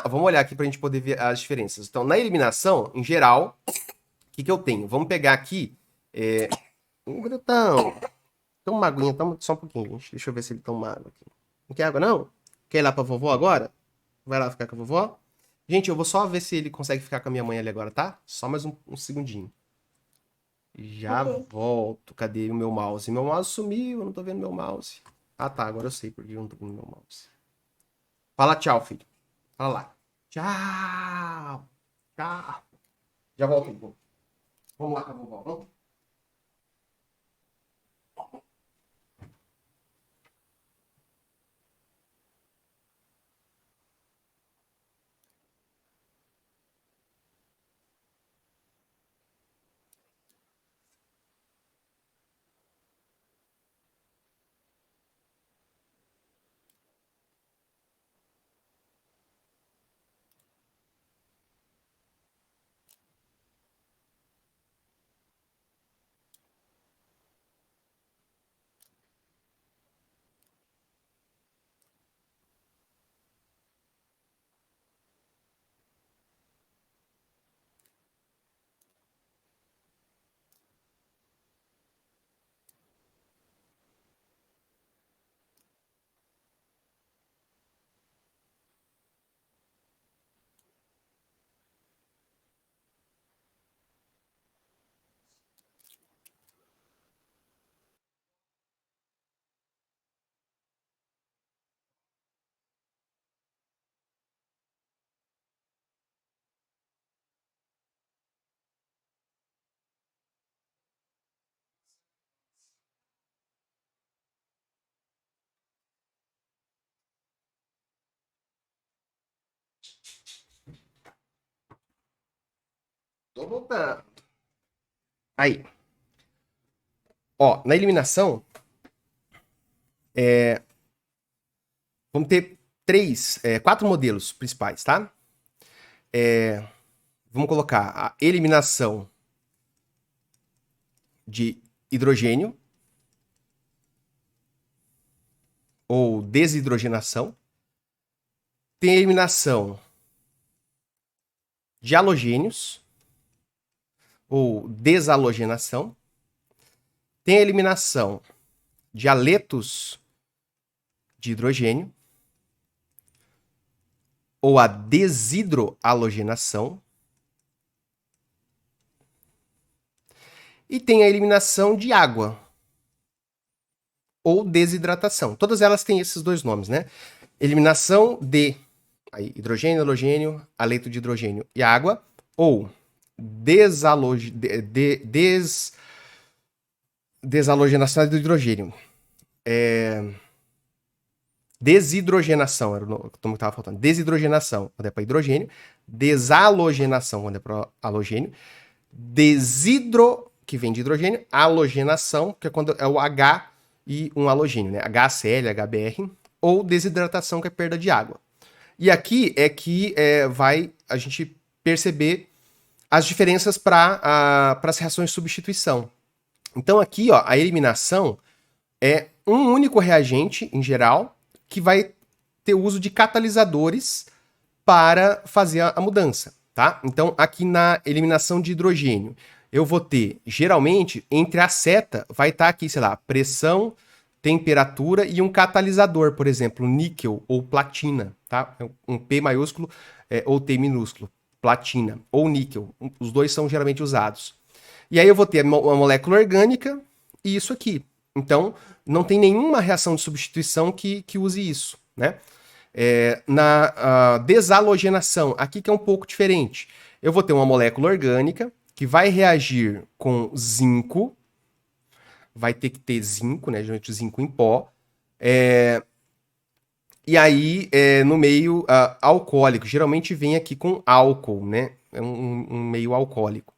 Vamos olhar aqui para a gente poder ver as diferenças. Então, na eliminação, em geral, o que eu tenho? Vamos pegar aqui. Um grutão. Toma uma aguinha, toma só um pouquinho, gente. Deixa eu ver se ele toma água aqui. Não quer água, não? Quer ir lá pra vovó agora? Vai lá ficar com a vovó? Gente, eu vou só ver se ele consegue ficar com a minha mãe ali agora, tá? Só mais um segundinho. Já Ok. volto. Cadê o meu mouse? Meu mouse sumiu, eu não tô vendo meu mouse. Ah, tá, agora eu sei porque eu não tô vendo meu mouse. Fala tchau, filho. Fala lá. Tchau. Tchau. Já volto, vô. Vamos lá com a vovó, vamos? Tô voltando. Aí. Ó, na eliminação, vamos ter quatro modelos principais, tá? Vamos colocar a eliminação de hidrogênio ou desidrogenação. Tem a eliminação de halogênios ou desalogenação. Tem a eliminação de haletos de hidrogênio ou a desidrohalogenação. E tem a eliminação de água ou desidratação. Todas elas têm esses dois nomes, né? Eliminação de hidrogênio, halogênio, haleto de hidrogênio e água, ou desalogenação do hidrogênio. Desidrogenação era o nome que estava faltando. Desidrogenação, quando é para hidrogênio. Desalogenação, quando é para halogênio. Que vem de hidrogênio. Halogenação, que é quando é o H e um halogênio, né? HCl, HBr. Ou desidratação, que é perda de água. E aqui é que vai a gente perceber as diferenças para as reações de substituição. Então aqui, ó, a eliminação é um único reagente, em geral, que vai ter uso de catalisadores para fazer a mudança, tá? Então aqui na eliminação de hidrogênio, eu vou ter, geralmente, entre a seta, vai estar aqui, sei lá, pressão, temperatura e um catalisador, por exemplo, níquel ou platina, tá? Um P maiúsculo ou T minúsculo, platina ou níquel. Os dois são geralmente usados. E aí eu vou ter uma molécula orgânica e isso aqui. Então, não tem nenhuma reação de substituição que use isso, né? Na desalogenação, aqui que é um pouco diferente. Eu vou ter uma molécula orgânica que vai reagir com zinco, vai ter que ter zinco, né? Geralmente zinco em pó. E aí, no meio alcoólico, geralmente vem aqui com álcool, né? É um meio alcoólico.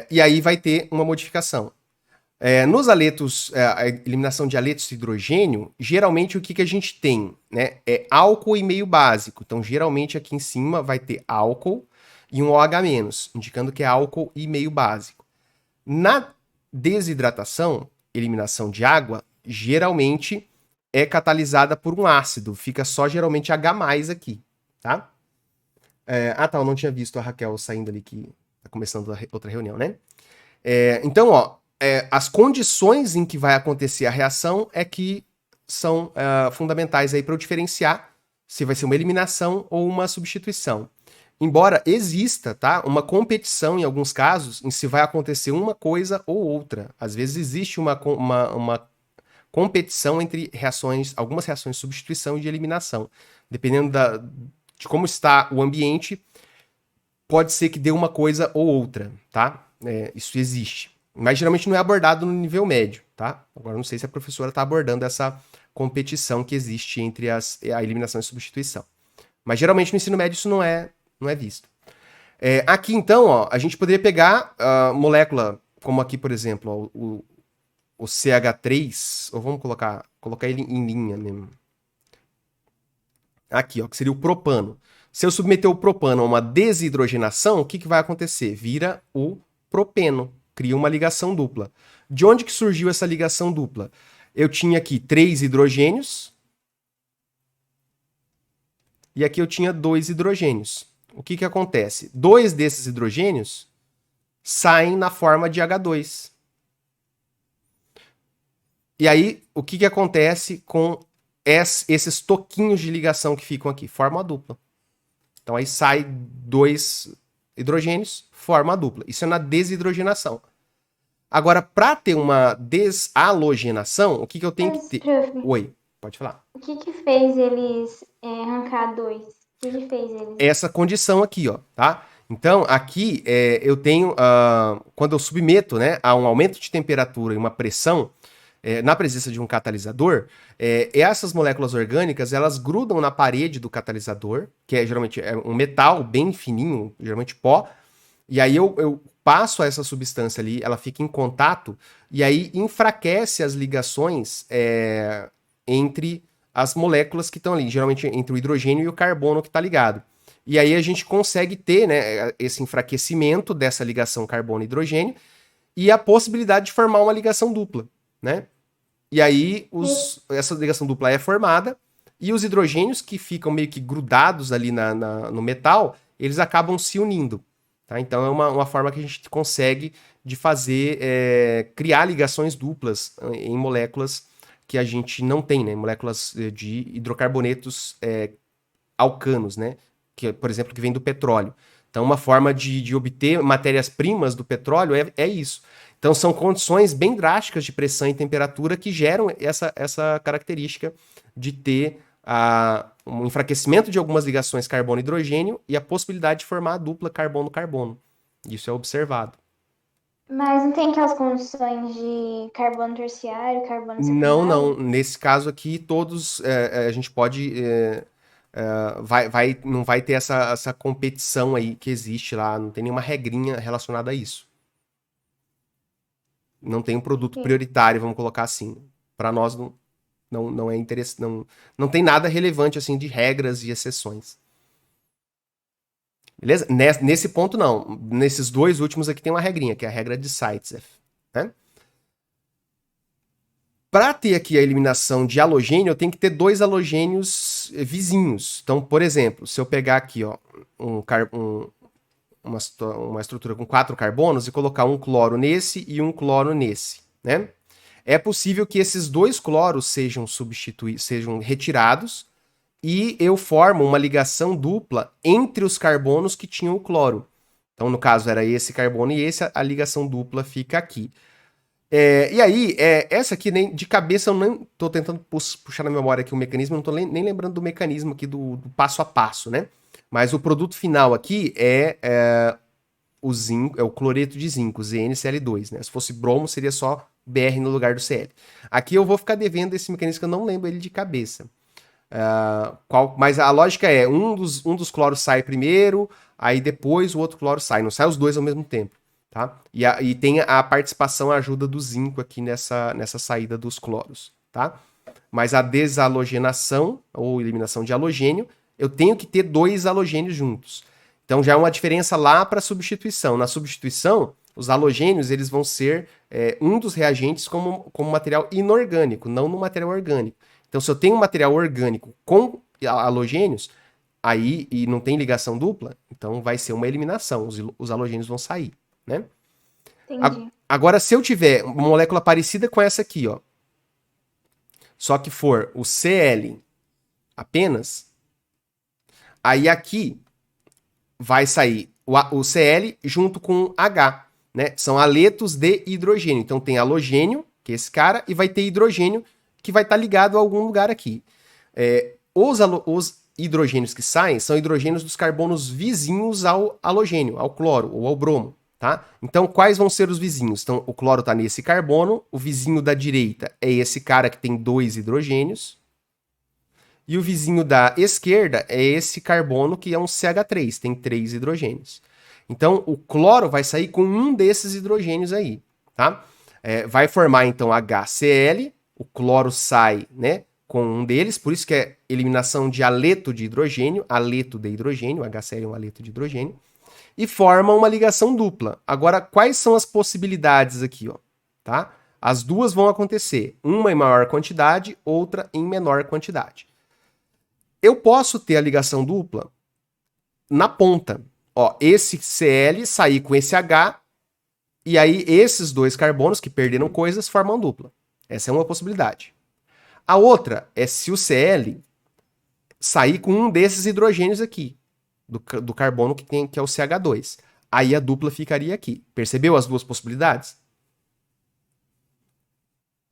E aí vai ter uma modificação. Nos haletos, a eliminação de haletos de hidrogênio, geralmente o que a gente tem, né? É álcool e meio básico. Então, geralmente aqui em cima vai ter álcool e um OH-, indicando que é álcool e meio básico. Na desidratação, eliminação de água, geralmente é catalisada por um ácido. Fica só geralmente H+ aqui, tá? Tá, eu não tinha visto a Raquel saindo ali que tá começando outra reunião, né? Então, ó, as condições em que vai acontecer a reação é que são fundamentais aí para eu diferenciar se vai ser uma eliminação ou uma substituição. Embora exista, tá, uma competição em alguns casos em se vai acontecer uma coisa ou outra. Às vezes existe uma competição entre algumas reações de substituição e de eliminação. Dependendo de como está o ambiente, pode ser que dê uma coisa ou outra, tá? Isso existe. Mas geralmente não é abordado no nível médio, tá? Agora não sei se a professora está abordando essa competição que existe entre a eliminação e a substituição. Mas geralmente no ensino médio isso não é visto. Aqui então, ó, a gente poderia pegar a molécula, como aqui, por exemplo, ó, o CH3, ou vamos colocar ele em linha mesmo. Aqui, ó, que seria o propano. Se eu submeter o propano a uma desidrogenação, o que vai acontecer? Vira o propeno, cria uma ligação dupla. De onde que surgiu essa ligação dupla? Eu tinha aqui 3 hidrogênios e aqui eu tinha 2 hidrogênios. O que acontece? 2 desses hidrogênios saem na forma de H2. E aí, o que acontece com esses toquinhos de ligação que ficam aqui? Forma a dupla. Então aí sai 2 hidrogênios, forma a dupla. Isso é na desidrogenação. Agora, para ter uma desalogenação, o que eu tenho que ter? Prof, Oi, pode falar. o que fez eles arrancar 2? O que fez eles? Essa condição aqui, ó, tá? Então, aqui eu tenho, quando eu submeto, né, a um aumento de temperatura e uma pressão, na presença de um catalisador, essas moléculas orgânicas, elas grudam na parede do catalisador, que geralmente um metal bem fininho, geralmente pó, E aí eu passo essa substância ali, ela fica em contato, e aí enfraquece as ligações entre as moléculas que estão ali, geralmente entre o hidrogênio e o carbono que está ligado. E aí a gente consegue ter, né, esse enfraquecimento dessa ligação carbono-hidrogênio e a possibilidade de formar uma ligação dupla, né? E aí essa ligação dupla é formada e os hidrogênios que ficam meio que grudados ali no metal, eles acabam se unindo. Tá? Então é uma forma que a gente consegue de fazer, criar ligações duplas em moléculas que a gente não tem, né? Moléculas de hidrocarbonetos alcanos, né? Que, por exemplo, que vem do petróleo. Então, uma forma de obter matérias-primas do petróleo é isso. Então, são condições bem drásticas de pressão e temperatura que geram essa característica de ter um enfraquecimento de algumas ligações carbono-hidrogênio e a possibilidade de formar a dupla carbono-carbono. Isso é observado. Mas não tem aquelas condições de carbono terciário, carbono Não, secundário? não. Nesse caso aqui, todos a gente pode. Não vai ter essa competição aí que existe lá. Não tem nenhuma regrinha relacionada a isso. Não tem um produto Sim. prioritário, vamos colocar assim. Para nós não é interesse, não tem nada relevante assim de regras e exceções. Beleza? Nesse ponto não. Nesses dois últimos aqui tem uma regrinha, que é a regra de Zaitsev, né? Para ter aqui a eliminação de halogênio, eu tenho que ter dois halogênios vizinhos. Então, por exemplo, se eu pegar aqui ó, uma estrutura com 4 carbonos e colocar um cloro nesse e um cloro nesse, né? É possível que esses dois cloros sejam retirados e eu formo uma ligação dupla entre os carbonos que tinham o cloro. Então, no caso, era esse carbono e esse, a ligação dupla fica aqui. E aí, essa aqui, nem de cabeça, eu não tô tentando puxar na memória aqui o mecanismo, não tô nem lembrando do mecanismo aqui do passo a passo, né? Mas o produto final aqui o zinco, é o cloreto de zinco, ZnCl2, né? Se fosse bromo, seria só Br no lugar do Cl. Aqui eu vou ficar devendo esse mecanismo que eu não lembro ele de cabeça. Mas a lógica é, um dos cloros sai primeiro, aí depois o outro cloro sai. Não sai os dois ao mesmo tempo. Tá? E tem a participação, a ajuda do zinco aqui nessa saída dos cloros. Tá? Mas a desalogenação, ou eliminação de halogênio, eu tenho que ter dois halogênios juntos. Então já é uma diferença lá para a substituição. Na substituição, os halogênios eles vão ser um dos reagentes como material inorgânico, não no material orgânico. Então, se eu tenho um material orgânico com halogênios, aí e não tem ligação dupla, então vai ser uma eliminação, os halogênios vão sair, né? Entendi. Agora, se eu tiver uma molécula parecida com essa aqui, ó, só que for o Cl apenas, aí aqui vai sair o Cl junto com H, né? São aletos de hidrogênio. Então tem halogênio, que é esse cara, e vai ter hidrogênio, que vai estar ligado a algum lugar aqui. Os hidrogênios que saem são hidrogênios dos carbonos vizinhos ao halogênio, ao cloro ou ao bromo. Tá? Então, quais vão ser os vizinhos? Então, o cloro está nesse carbono, o vizinho da direita é esse cara que tem 2 hidrogênios, e o vizinho da esquerda é esse carbono que é um CH3, tem 3 hidrogênios. Então, o cloro vai sair com um desses hidrogênios aí, tá? Vai formar, então, HCl, o cloro sai, né, com um deles, por isso que é eliminação de aleto de hidrogênio, HCl é um aleto de hidrogênio, e forma uma ligação dupla. Agora, quais são as possibilidades aqui, ó? Tá? As duas vão acontecer, uma em maior quantidade, outra em menor quantidade. Eu posso ter a ligação dupla na ponta. Ó, esse Cl sair com esse H, e aí esses dois carbonos que perderam coisas formam dupla. Essa é uma possibilidade. A outra é se o Cl sair com um desses hidrogênios aqui, do carbono que é o CH2. Aí a dupla ficaria aqui. Percebeu as duas possibilidades?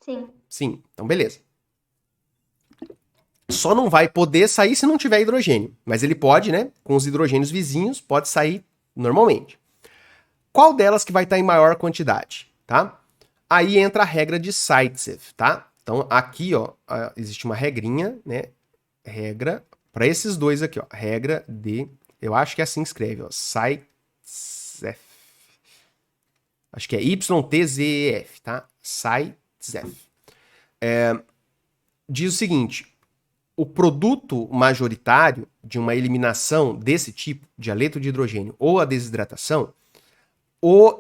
Sim. Sim, então beleza. Só não vai poder sair se não tiver hidrogênio. Mas ele pode, né? Com os hidrogênios vizinhos, pode sair normalmente. Qual delas que vai estar em maior quantidade, tá? Aí entra a regra de Zaitsev, tá? Então aqui, ó, existe uma regrinha, né? Regra para esses dois aqui, ó. Regra de, eu acho que é assim que escreve, ó. Zaitsev. Acho que é YTZEF, tá? SciZef. Diz o seguinte: o produto majoritário de uma eliminação desse tipo, dialeto de hidrogênio ou a desidratação, o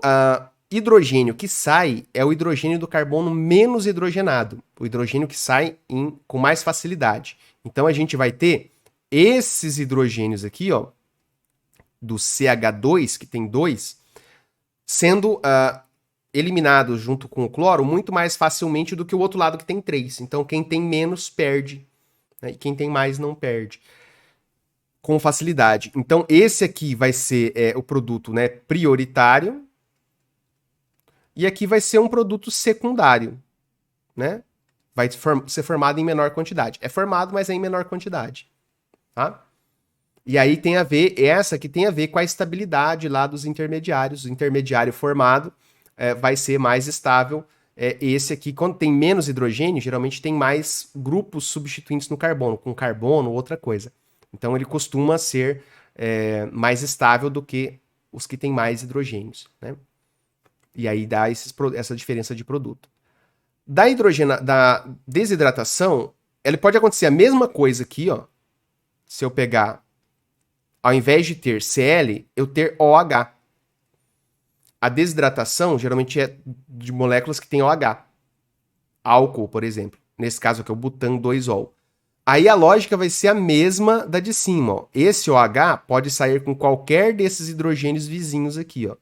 hidrogênio que sai é o hidrogênio do carbono menos hidrogenado, o hidrogênio que sai com mais facilidade. Então a gente vai ter esses hidrogênios aqui, ó, do CH2, que tem 2, sendo eliminados junto com o cloro muito mais facilmente do que o outro lado que tem 3. Então quem tem menos perde, né? E quem tem mais não perde com facilidade. Então esse aqui vai ser o produto, né, prioritário, e aqui vai ser um produto secundário, né? Vai ser formado em menor quantidade. É formado, mas é em menor quantidade, tá? E aí tem a ver, essa aqui tem a ver com a estabilidade lá dos intermediários. O intermediário formado vai ser mais estável. Esse aqui, quando tem menos hidrogênio, geralmente tem mais grupos substituintes no carbono, com carbono ou outra coisa. Então ele costuma ser mais estável do que os que têm mais hidrogênios, né? E aí dá essa diferença de produto. Da desidratação, ela pode acontecer a mesma coisa aqui, ó. Se eu pegar, ao invés de ter Cl, eu ter OH. A desidratação geralmente é de moléculas que têm OH. Álcool, por exemplo. Nesse caso aqui é o butan 2-ol. Aí a lógica vai ser a mesma da de cima, ó. Esse OH pode sair com qualquer desses hidrogênios vizinhos aqui, ó.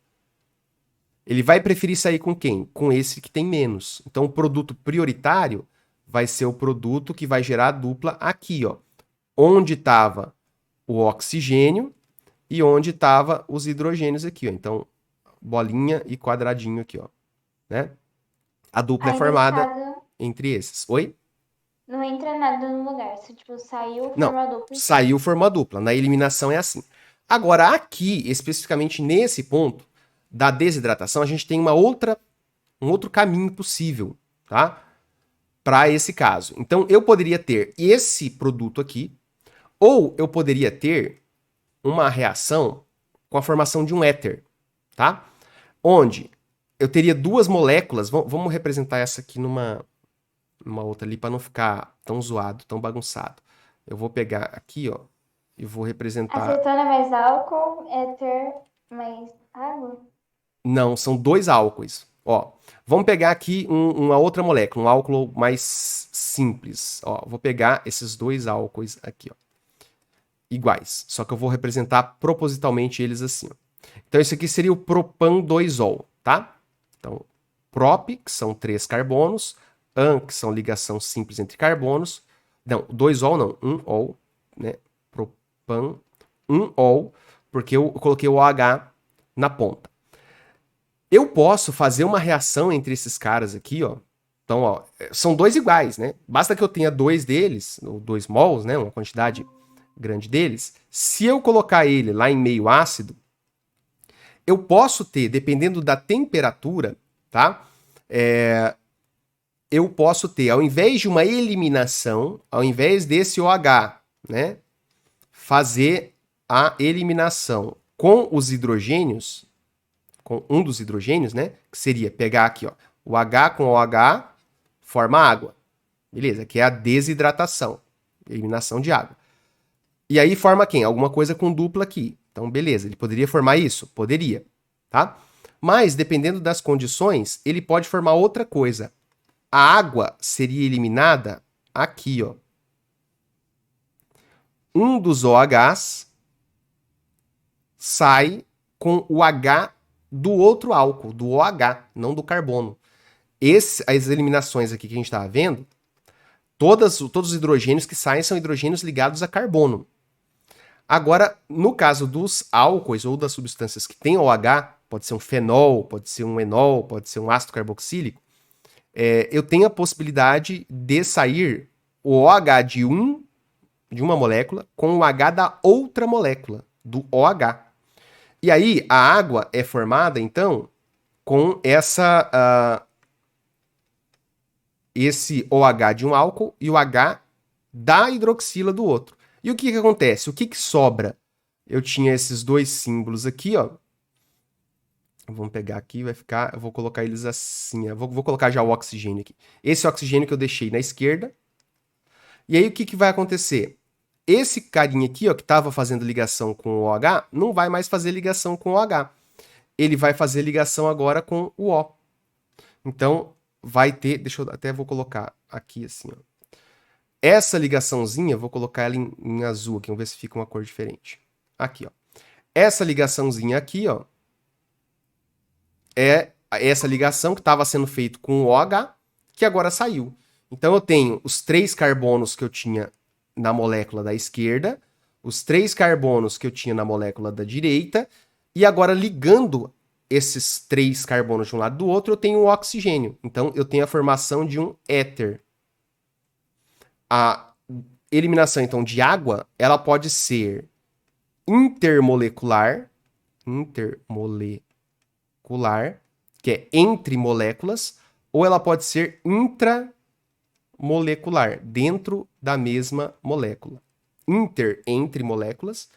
Ele vai preferir sair com quem? Com esse que tem menos. Então o produto prioritário vai ser o produto que vai gerar a dupla aqui, ó. Onde estava o oxigênio e onde estava os hidrogênios aqui, ó. Então, bolinha e quadradinho aqui, ó, né? A dupla é formada entre esses. Oi? Não entra nada no lugar. Se, tipo, saiu, Não, forma dupla. saiu, formou a dupla. Na eliminação é assim. Agora, aqui, especificamente nesse ponto da desidratação, a gente tem um outro caminho possível, tá? Para esse caso. Então, eu poderia ter esse produto aqui, ou eu poderia ter uma reação com a formação de um éter, tá? Onde eu teria duas moléculas, vamos representar essa aqui numa outra ali para não ficar tão zoado, tão bagunçado. Eu vou pegar aqui, ó, e vou representar... Acetona mais álcool, éter mais água? Não, são dois álcoois. Ó, vamos pegar aqui uma outra molécula, um álcool mais simples. Ó, vou pegar esses dois álcoois aqui, ó, iguais. Só que eu vou representar propositalmente eles assim, ó. Então, esse aqui seria o propan 2-ol, tá? Então, prop, que são 3 carbonos, an, que são ligação simples entre carbonos. Não, 2-ol não, 1-ol, né? Propan, 1-ol, porque eu coloquei o OH na ponta. Eu posso fazer uma reação entre esses caras aqui, ó. Então, ó, são dois iguais, né? Basta que eu tenha dois deles, ou 2 mols, né? Uma quantidade grande deles. Se eu colocar ele lá em meio ácido, eu posso ter, dependendo da temperatura, tá? Eu posso ter, ao invés de uma eliminação, ao invés desse OH, né? Fazer a eliminação com os hidrogênios, com um dos hidrogênios, né? Que seria pegar aqui, ó, o H com OH forma água. Beleza, que é a desidratação, eliminação de água. E aí forma quem? Alguma coisa com dupla aqui. Então, beleza, ele poderia formar isso? Poderia, tá? Mas, dependendo das condições, ele pode formar outra coisa. A água seria eliminada aqui, ó. Um dos OHs sai com o H do outro álcool, do OH, não do carbono. As eliminações aqui que a gente está vendo, todos os hidrogênios que saem são hidrogênios ligados a carbono. Agora, no caso dos álcoois ou das substâncias que têm OH, pode ser um fenol, pode ser um enol, pode ser um ácido carboxílico, eu tenho a possibilidade de sair o OH de uma molécula com o H da outra molécula, do OH. E aí, a água é formada, então, com esse OH de um álcool e o H da hidroxila do outro. E o que acontece? O que sobra? Eu tinha esses dois símbolos aqui, ó. Vamos pegar aqui, vai ficar... Eu vou colocar eles assim, ó. Vou colocar já o oxigênio aqui. Esse oxigênio que eu deixei na esquerda. E aí, o que que vai acontecer? Esse carinha aqui, ó, que estava fazendo ligação com o OH, não vai mais fazer ligação com o OH. Ele vai fazer ligação agora com o O. Então, vai ter... Deixa eu até vou colocar aqui assim, ó. Essa ligaçãozinha, vou colocar ela em azul aqui, vamos ver se fica uma cor diferente. Aqui, ó. Essa ligaçãozinha aqui, ó, é essa ligação que estava sendo feita com o OH, que agora saiu. Então eu tenho os 3 carbonos que eu tinha na molécula da esquerda, os 3 carbonos que eu tinha na molécula da direita, e agora ligando esses 3 carbonos de um lado do outro, eu tenho o oxigênio. Então eu tenho a formação de um éter. A eliminação, então, de água, ela pode ser intermolecular, que é entre moléculas, ou ela pode ser intramolecular, dentro da mesma molécula. Inter, entre moléculas,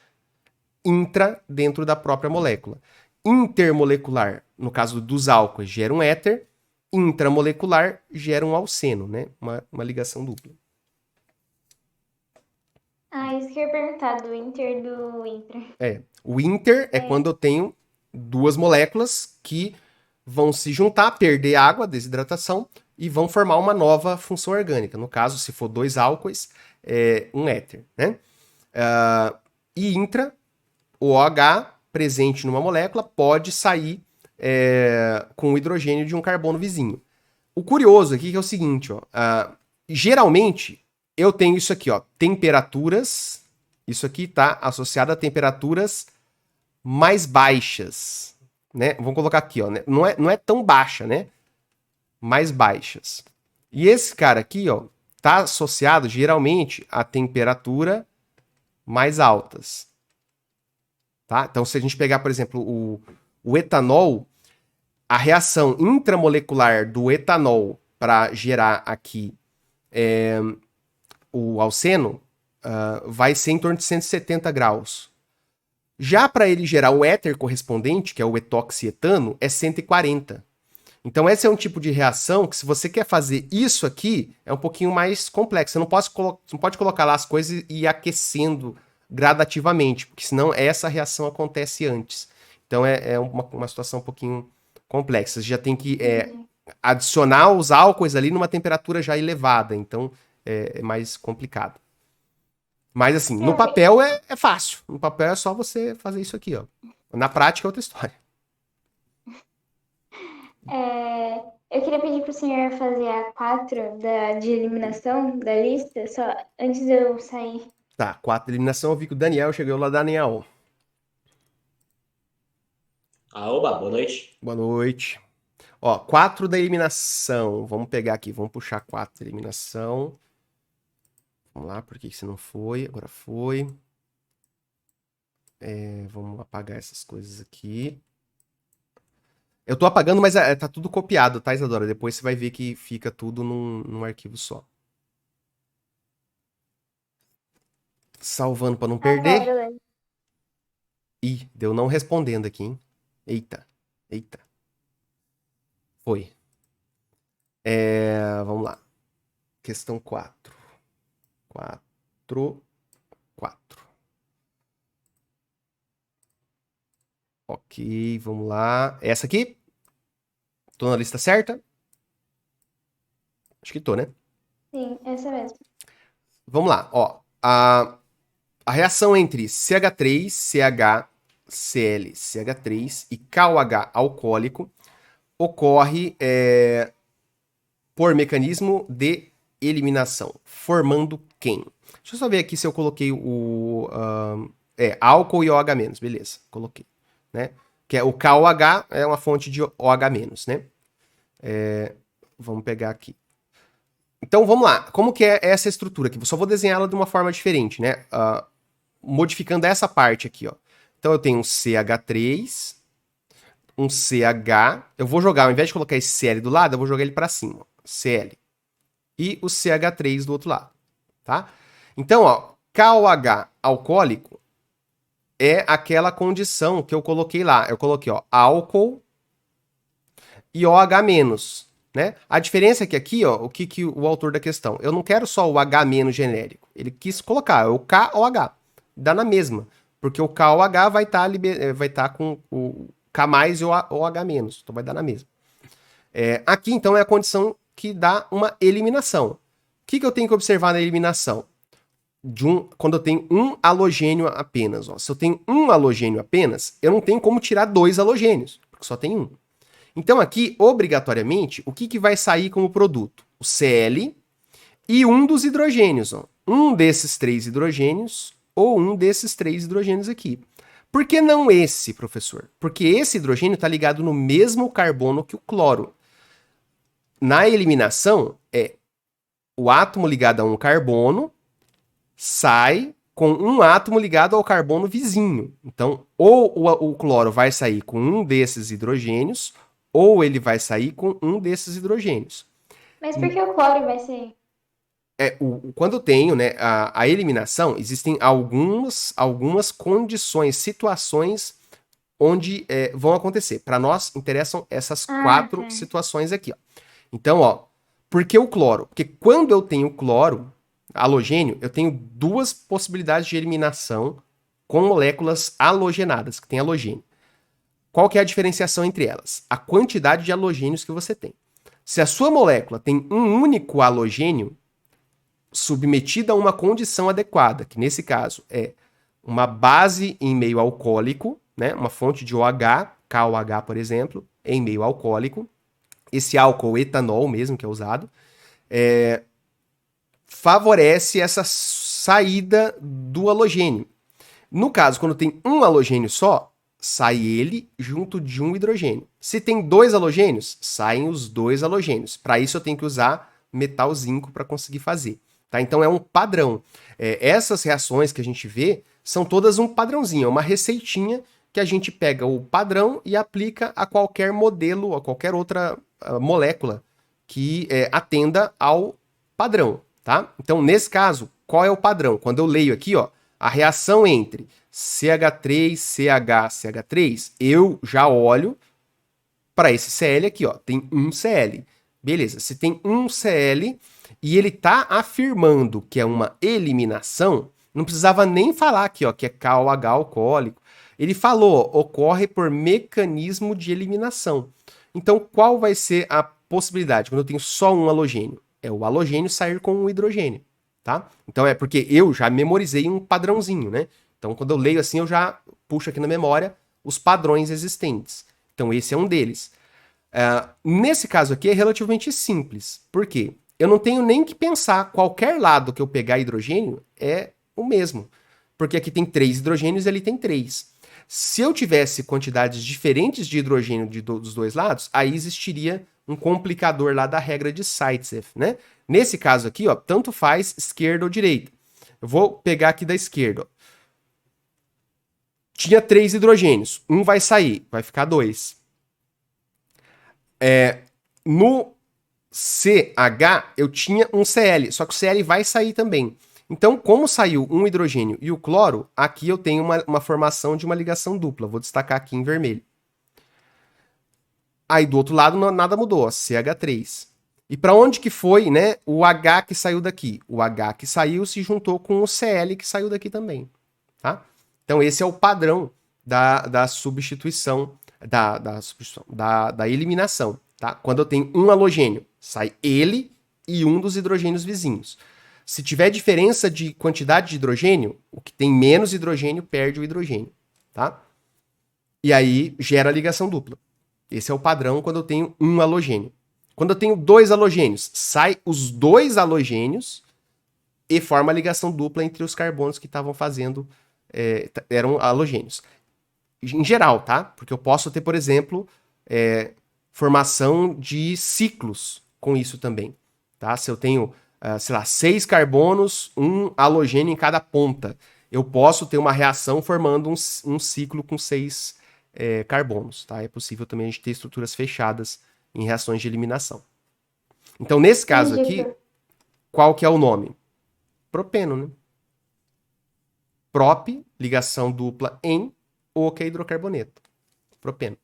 intra, dentro da própria molécula. Intermolecular, no caso dos álcoois, gera um éter, intramolecular gera um alceno, né? Uma ligação dupla. Ah, isso que eu ia perguntar, do Inter e do Intra. O inter é quando eu tenho 2 moléculas que vão se juntar, perder água, desidratação, e vão formar uma nova função orgânica. No caso, se for 2 álcoois, é um éter, né? E intra, o OH presente numa molécula pode sair com o hidrogênio de um carbono vizinho. O curioso aqui é o seguinte, ó, geralmente eu tenho isso aqui, ó, temperaturas, isso aqui está associado a temperaturas mais baixas, né? Vamos colocar aqui, ó, né? Não é tão baixa, né? Mais baixas. E esse cara aqui, ó, tá associado geralmente a temperatura mais altas. Tá? Então, se a gente pegar, por exemplo, o etanol, a reação intramolecular do etanol para gerar aqui o alceno vai ser em torno de 170 graus. Já para ele gerar o éter correspondente, que é o etoxietano, é 140. Então, esse é um tipo de reação que, se você quer fazer isso aqui, é um pouquinho mais complexo. Você não pode colocar lá as coisas e ir aquecendo gradativamente, porque senão essa reação acontece antes. Então, é uma situação um pouquinho complexa. Você já tem que adicionar os álcoois ali numa temperatura já elevada. Então, é mais complicado. Mas, assim, no papel é fácil. No papel é só você fazer isso aqui, ó. Na prática é outra história. Eu queria pedir pro senhor fazer a 4 de eliminação da lista, só antes de eu sair. Tá, 4 de eliminação. Eu vi que o Daniel chegou lá, Daniel. Oba, boa noite. Boa noite. Ó, 4 da eliminação. Vamos pegar aqui, vamos puxar 4 da eliminação. Vamos lá, por que você não foi? Agora foi. Vamos apagar essas coisas aqui. Eu tô apagando, mas tá tudo copiado, tá, Isadora? Depois você vai ver que fica tudo num arquivo só. Salvando pra não perder. Beleza. Ih, deu não respondendo aqui, hein? Eita. Foi. Vamos lá. Questão 4. 4. Ok, vamos lá. Essa aqui? Tô na lista certa? Acho que tô, né? Sim, essa mesmo. Vamos lá, ó. A reação entre CH3, CHCl, CH3 e KOH alcoólico ocorre por mecanismo de eliminação, formando quem? Deixa eu só ver aqui se eu coloquei álcool e OH-, beleza, coloquei, né? Que é o KOH é uma fonte de OH-, né? Vamos pegar aqui. Então, vamos lá. Como que é essa estrutura aqui? Eu só vou desenhá-la de uma forma diferente, né? Modificando essa parte aqui, ó. Então, eu tenho um CH3, um CH. Eu vou jogar, ao invés de colocar esse Cl do lado, eu vou jogar ele para cima. Ó, Cl. E o CH3 do outro lado, tá? Então, ó, KOH alcoólico é aquela condição que eu coloquei lá. Eu coloquei, ó, álcool e OH-, né? A diferença é que aqui, ó, o que o autor da questão, eu não quero só o H- genérico, ele quis colocar o KOH, dá na mesma, porque o KOH vai estar com o K+, e o OH-, então vai dar na mesma. Aqui, então, é a condição que dá uma eliminação. O que eu tenho que observar na eliminação? Quando eu tenho um halogênio apenas. Ó. Se eu tenho um halogênio apenas, eu não tenho como tirar 2 halogênios, porque só tem um. Então aqui, obrigatoriamente, o que vai sair como produto? O Cl e um dos hidrogênios. Ó. Um desses 3 hidrogênios ou um desses 3 hidrogênios aqui. Por que não esse, professor? Porque esse hidrogênio está ligado no mesmo carbono que o cloro. Na eliminação, o átomo ligado a um carbono sai com um átomo ligado ao carbono vizinho. Então, ou o cloro vai sair com um desses hidrogênios, ou ele vai sair com um desses hidrogênios. Mas por que o cloro vai ser? Quando eu tenho, né, a eliminação, existem algumas condições, situações onde vão acontecer. Para nós, interessam essas 4 tá. situações aqui. Ó. Então, ó, por que o cloro? Porque quando eu tenho cloro, halogênio, eu tenho 2 possibilidades de eliminação com moléculas halogenadas, que tem halogênio. Qual que é a diferenciação entre elas? A quantidade de halogênios que você tem. Se a sua molécula tem um único halogênio submetida a uma condição adequada, que nesse caso é uma base em meio alcoólico, né, uma fonte de OH, KOH, por exemplo, em meio alcoólico, esse álcool etanol mesmo que é usado, favorece essa saída do halogênio. No caso, quando tem um halogênio só, sai ele junto de um hidrogênio. Se tem 2 halogênios, saem os 2 halogênios. Para isso eu tenho que usar metal zinco para conseguir fazer. Tá? Então é um padrão. Essas reações que a gente vê são todas um padrãozinho, é uma receitinha que a gente pega o padrão e aplica a qualquer modelo, a qualquer outra molécula que atenda ao padrão. Tá? Então, nesse caso, qual é o padrão? Quando eu leio aqui, ó, a reação entre CH3, CH, CH3, eu já olho para esse Cl aqui, ó, tem um Cl. Beleza, se tem um Cl e ele tá afirmando que é uma eliminação, não precisava nem falar aqui, ó, que é KOH alcoólico. Ele falou, ó, ocorre por mecanismo de eliminação. Então, qual vai ser a possibilidade quando eu tenho só um halogênio? É o halogênio sair com um hidrogênio, tá? Então é porque eu já memorizei um padrãozinho, né? Então quando eu leio assim, eu já puxo aqui na memória os padrões existentes. Então esse é um deles. Nesse caso aqui é relativamente simples. Por quê? Eu não tenho nem que pensar, qualquer lado que eu pegar hidrogênio é o mesmo. Porque aqui tem 3 hidrogênios e ali tem 3. Se eu tivesse quantidades diferentes de hidrogênio dos 2 lados, aí existiria um complicador lá da regra de Zaitsev, né? Nesse caso aqui, ó, tanto faz esquerda ou direita. Eu vou pegar aqui da esquerda. Ó. Tinha 3 hidrogênios. Um vai sair, vai ficar 2. No CH, eu tinha um Cl, só que o Cl vai sair também. Então, como saiu um hidrogênio e o cloro, aqui eu tenho uma formação de uma ligação dupla. Vou destacar aqui em vermelho. Aí do outro lado nada mudou, ó, CH3. E para onde que foi, né, o H que saiu daqui? O H que saiu se juntou com o Cl que saiu daqui também, tá? Então esse é o padrão da substituição, da eliminação, tá? Quando eu tenho um halogênio, sai ele e um dos hidrogênios vizinhos. Se tiver diferença de quantidade de hidrogênio, o que tem menos hidrogênio perde o hidrogênio, tá? E aí gera ligação dupla. Esse é o padrão quando eu tenho um halogênio. Quando eu tenho 2 halogênios, sai os 2 halogênios e forma a ligação dupla entre os carbonos que estavam fazendo, eram halogênios. Em geral, tá? Porque eu posso ter, por exemplo, formação de ciclos com isso também. Tá? Se eu tenho, sei lá, 6 carbonos, um halogênio em cada ponta, eu posso ter uma reação formando um ciclo com 6 carbonos. Tá? É possível também a gente ter estruturas fechadas em reações de eliminação. Então, nesse caso aqui, qual que é o nome? Propeno, né? Prop, ligação dupla em, O que é hidrocarboneto. Propeno.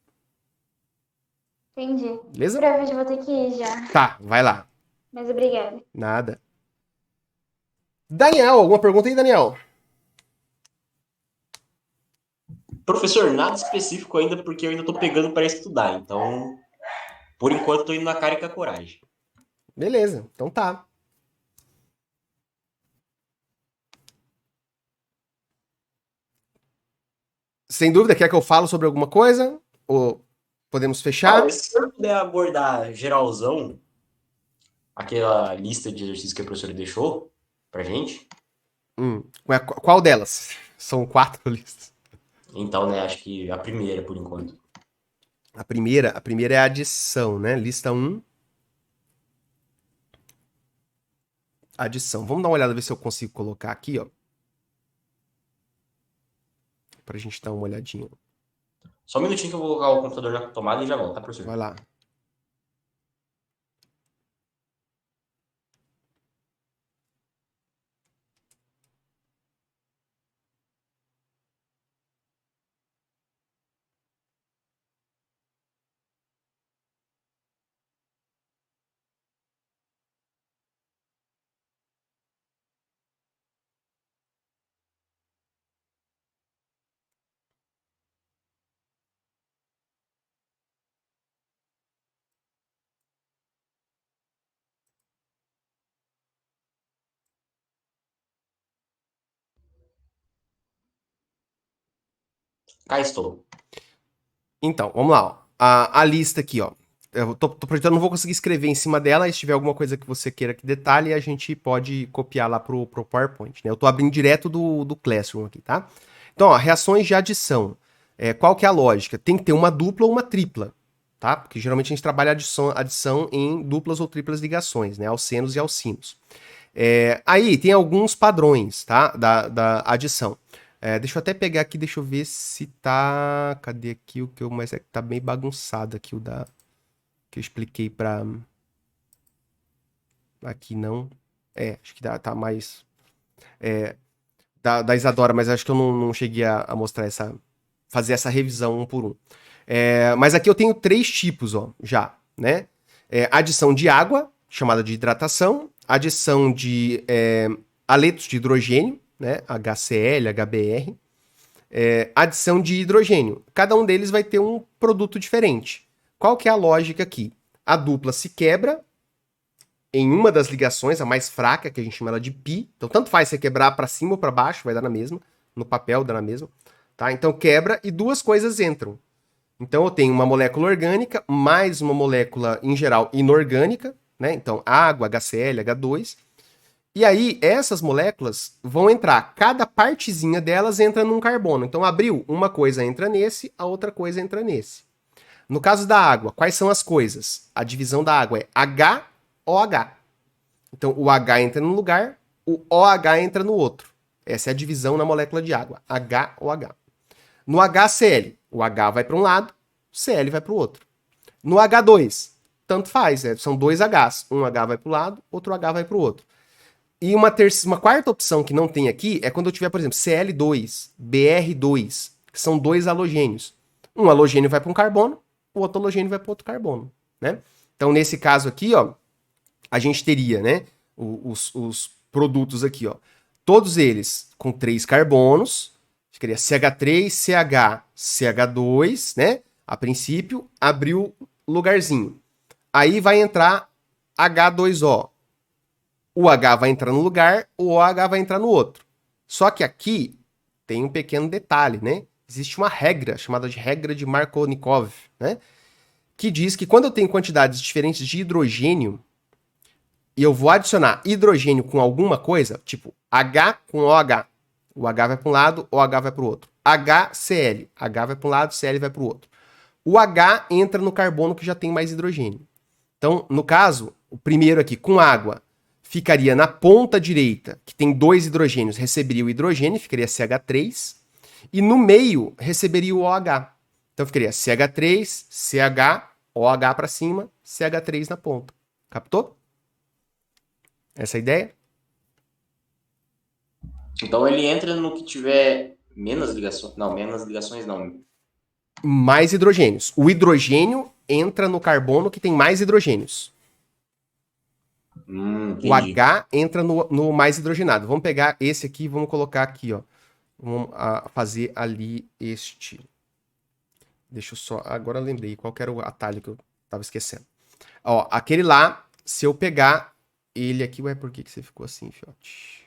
Entendi. Beleza? Provavelmente eu vou ter que ir já. Tá, vai lá. Mas obrigada. Nada. Daniel, alguma pergunta aí, Daniel? Professor, nada específico ainda, porque eu ainda tô pegando para estudar. Então, por enquanto, tô indo na cara e com a coragem. Beleza, então tá. Sem dúvida, quer que eu falo sobre alguma coisa? Ou podemos fechar? Se o senhor puder abordar geralzão, aquela lista de exercícios que a professora deixou pra gente, Qual delas? São 4 listas. então, né, acho que a primeira, por enquanto. A primeira é a adição, né? Lista 1. Adição. Vamos dar uma olhada, ver se eu consigo colocar aqui, ó. Pra gente dar uma olhadinha. Só um minutinho que eu vou colocar o computador na tomada e já volto, tá, professor? Vai lá. Cá estou. Então, vamos lá, ó. A lista aqui, ó. Eu tô projetando, não vou conseguir escrever em cima dela. E se tiver alguma coisa que você queira que detalhe, a gente pode copiar lá pro PowerPoint, né? Eu tô abrindo direto do Classroom aqui, tá? Então, ó, reações de adição. Qual que é a lógica? Tem que ter uma dupla ou uma tripla, tá? Porque geralmente a gente trabalha adição em duplas ou triplas ligações, né? Alcenos e alcinos. Aí tem alguns padrões, tá? Da adição. Deixa eu até pegar aqui, deixa eu ver se tá. Cadê aqui o que eu. Mas é que tá bem bagunçado aqui o da. Que eu expliquei pra. Aqui não. Acho que tá mais. Da Isadora, mas acho que eu não cheguei a mostrar essa. Fazer essa revisão um por um. Mas aqui eu tenho 3 tipos, ó, já, né? Adição de água, chamada de hidratação. Adição de aletos de hidrogênio, né? HCl, HBr. Adição de hidrogênio. Cada um deles vai ter um produto diferente. Qual que é a lógica aqui? A dupla se quebra em uma das ligações, a mais fraca, que a gente chama ela de pi. Então, tanto faz você quebrar para cima ou para baixo, vai dar na mesma. No papel dá na mesma. Tá? Então, quebra e 2 coisas entram. Então, eu tenho uma molécula orgânica mais uma molécula, em geral, inorgânica. Né? Então, água, HCl, H2. E aí, essas moléculas vão entrar, cada partezinha delas entra num carbono. Então, abriu, uma coisa entra nesse, a outra coisa entra nesse. No caso da água, quais são as coisas? A divisão da água é HOH. Então, o H entra num lugar, o OH entra no outro. Essa é a divisão na molécula de água, HOH. No HCl, o H vai para um lado, o Cl vai para o outro. No H2, tanto faz, são 2 Hs. Um H vai para o lado, outro H vai para o outro. E uma quarta opção que não tem aqui é quando eu tiver, por exemplo, Cl2, Br2, que são 2 halogênios. Um halogênio vai para um carbono, o outro halogênio vai para outro carbono, né? Então, nesse caso aqui, ó, a gente teria, né, os produtos aqui, ó, todos eles com 3 carbonos, a gente queria CH3, CH, CH2, né? A princípio, abriu lugarzinho. Aí vai entrar H2O. O H vai entrar no lugar, o OH vai entrar no outro. Só que aqui tem um pequeno detalhe, né? Existe uma regra chamada de regra de Markovnikov, né? Que diz que quando eu tenho quantidades diferentes de hidrogênio e eu vou adicionar hidrogênio com alguma coisa, tipo H com OH, o H vai para um lado, o OH vai para o outro. HCl, H vai para um lado, Cl vai para o outro. O H entra no carbono que já tem mais hidrogênio. Então, no caso, o primeiro aqui com água ficaria na ponta direita, que tem 2 hidrogênios, receberia o hidrogênio, ficaria CH3, e no meio receberia o OH. Então ficaria CH3, CH, OH para cima, CH3 na ponta. Captou? Essa é a ideia? Então ele entra no que tiver menos ligações. Não, menos ligações não. Mais hidrogênios. O hidrogênio entra no carbono que tem mais hidrogênios. O Entendi. H entra no mais hidrogenado. Vamos pegar esse aqui e vamos colocar aqui, ó. Vamos fazer ali este. Deixa eu só... Agora eu lembrei qual que era o atalho que eu tava esquecendo. Ó, aquele lá, se eu pegar ele aqui... Ué, por que você ficou assim, fiote?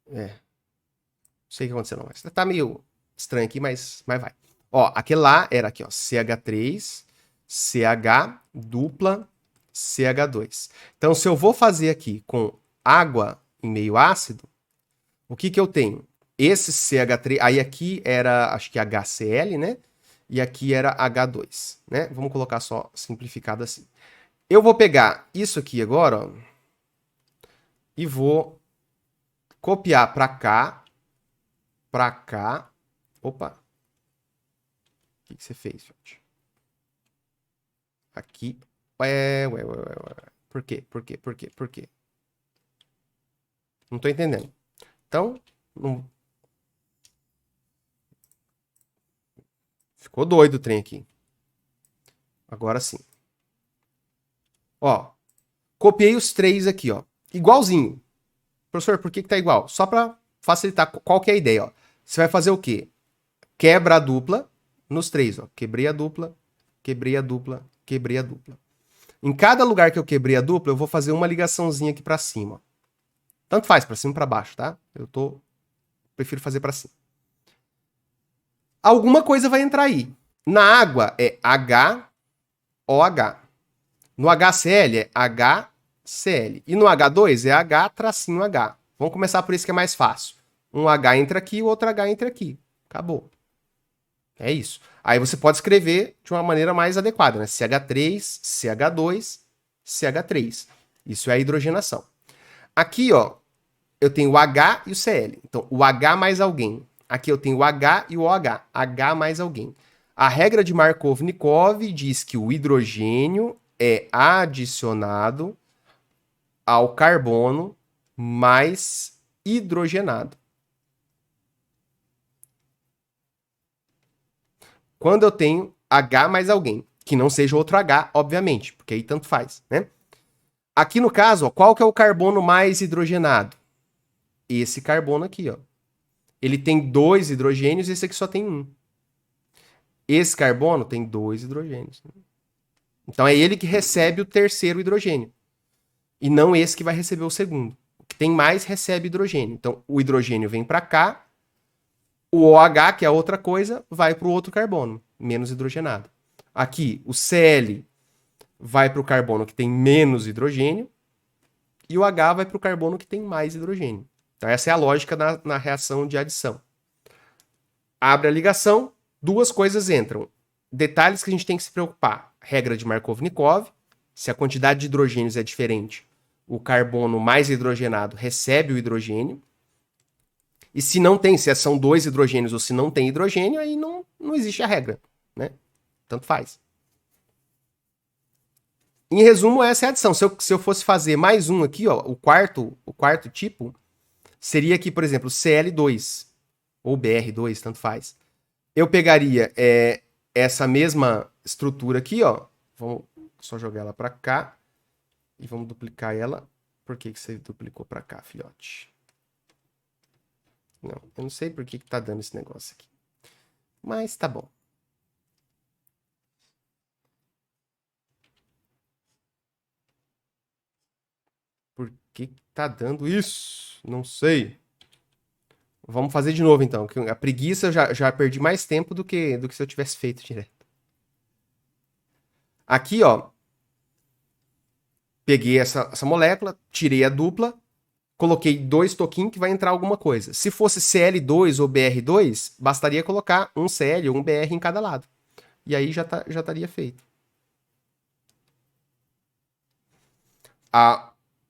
Não sei o que aconteceu, não. Mas tá meio estranho aqui, mas vai. Ó, aquele lá era aqui, ó. CH3, CH, dupla, CH2. Então, se eu vou fazer aqui com água em meio ácido, o que que eu tenho? Esse CH3, aí aqui era, acho que HCl, né? E aqui era H2, né? Vamos colocar só simplificado assim. Eu vou pegar isso aqui agora, ó, e vou copiar para cá, pra cá. Opa. O que você fez, gente? Aqui. Ué. Por quê? Por quê? Não tô entendendo. Então, não... Ficou doido o trem aqui. Agora sim. Ó. Copiei os três aqui, ó. Igualzinho. Professor, por que tá igual? Só pra facilitar. Qual que é a ideia, ó? Você vai fazer o quê? Quebra a dupla nos três, ó. Quebrei a dupla, quebrei a dupla, quebrei a dupla. Em cada lugar que eu quebrei a dupla, eu vou fazer uma ligaçãozinha aqui pra cima, ó. Tanto faz, pra cima ou pra baixo, tá? Prefiro fazer pra cima. Alguma coisa vai entrar aí. Na água é HOH. No HCl é HCl. E no H2 é H-H. Vamos começar por esse que é mais fácil. Um H entra aqui, o outro H entra aqui. Acabou. É isso. Aí você pode escrever de uma maneira mais adequada, né? CH3, CH2, CH3. Isso é a hidrogenação. Aqui, ó, eu tenho o H e o Cl. Então, o H mais alguém. Aqui eu tenho o H e o OH. H mais alguém. A regra de Markov-Nikov diz que o hidrogênio é adicionado ao carbono mais hidrogenado. Quando eu tenho H mais alguém, que não seja outro H, obviamente, porque aí tanto faz, né? Aqui no caso, ó, qual que é o carbono mais hidrogenado? Esse carbono aqui, ó. Ele tem 2 hidrogênios e esse aqui só tem 1. Esse carbono tem 2 hidrogênios. Então é ele que recebe o terceiro hidrogênio. E não esse que vai receber o segundo. O que tem mais recebe hidrogênio. Então o hidrogênio vem para cá. O OH, que é outra coisa, vai para o outro carbono, menos hidrogenado. Aqui, o Cl vai para o carbono que tem menos hidrogênio. E o H vai para o carbono que tem mais hidrogênio. Então essa é a lógica na reação de adição. Abre a ligação, duas coisas entram. Detalhes que a gente tem que se preocupar. Regra de Markov-Nikov. Se a quantidade de hidrogênios é diferente, o carbono mais hidrogenado recebe o hidrogênio. E se não tem, se são 2 hidrogênios ou se não tem hidrogênio, aí não existe a regra, né? Tanto faz. Em resumo, essa é a adição. Se eu fosse fazer mais um aqui, ó, o quarto tipo, seria aqui, por exemplo, Cl2 ou Br2, tanto faz. Eu pegaria essa mesma estrutura aqui, ó. Vamos só jogar ela para cá e vamos duplicar ela. Por que você duplicou para cá, filhote? Não, eu não sei por que tá dando esse negócio aqui. Mas tá bom. Por que tá dando isso? Não sei. Vamos fazer de novo, então. A preguiça eu já perdi mais tempo do que se eu tivesse feito direto. Aqui, ó. Peguei essa molécula, tirei a dupla, coloquei 2 toquinhos que vai entrar alguma coisa. Se fosse Cl2 ou Br2, bastaria colocar um Cl ou um Br em cada lado. E aí já estaria feito.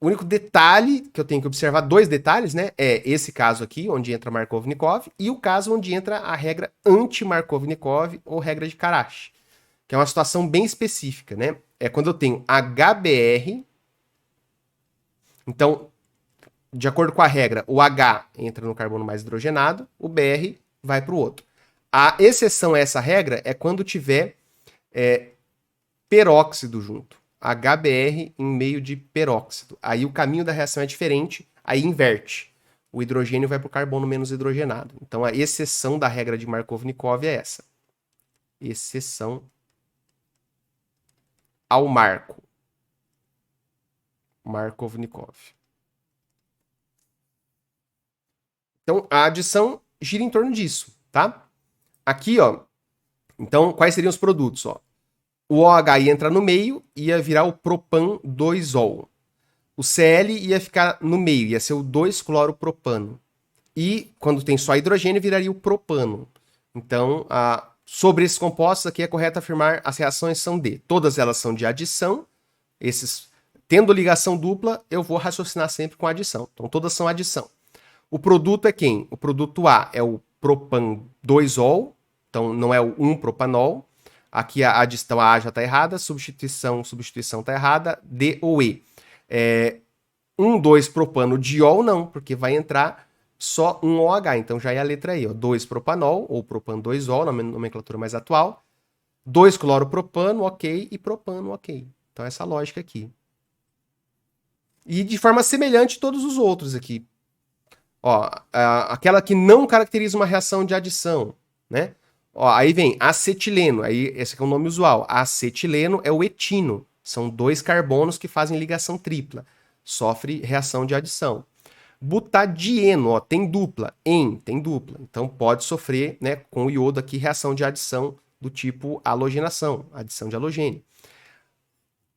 O único detalhe que eu tenho que observar, 2 detalhes, né? É esse caso aqui, onde entra Markov-Nikov, e o caso onde entra a regra anti-Markov-Nikov ou regra de Karash, que é uma situação bem específica, né? É quando eu tenho HBr. Então, de acordo com a regra, o H entra no carbono mais hidrogenado, o Br vai para o outro. A exceção a essa regra é quando tiver peróxido junto. HBr em meio de peróxido. Aí o caminho da reação é diferente, aí inverte. O hidrogênio vai para o carbono menos hidrogenado. Então a exceção da regra de Markovnikov é essa. Exceção ao marco. Markovnikov. Então a adição gira em torno disso, tá? Aqui, ó. Então, quais seriam os produtos, ó? O OH ia entrar no meio, ia virar o propan 2-ol. O Cl ia ficar no meio, ia ser o 2-cloropropano. E, quando tem só hidrogênio, viraria o propano. Então, sobre esses compostos aqui é correto afirmar as reações são de. Todas elas são de adição. Tendo ligação dupla, eu vou raciocinar sempre com adição. Então, todas são adição. O produto é quem? O produto A é o propan 2-ol. Então, não é o 1-propanol. Aqui a adição A já está errada, substituição está errada, D ou E. 1,2-propano-diol não, porque vai entrar só um OH, então já é a letra E. 2-propanol, ou propan 2-ol, na nomenclatura mais atual. 2-cloropropano, ok, e propano, ok. Então essa lógica aqui. E de forma semelhante todos os outros aqui. Ó, aquela que não caracteriza uma reação de adição, né? Ó, aí vem acetileno, aí esse aqui é o nome usual. Acetileno é o etino. São 2 carbonos que fazem ligação tripla. Sofre reação de adição. Butadieno, ó, tem dupla. Tem dupla. Então pode sofrer, né, com o iodo aqui, reação de adição do tipo halogenação, adição de halogênio.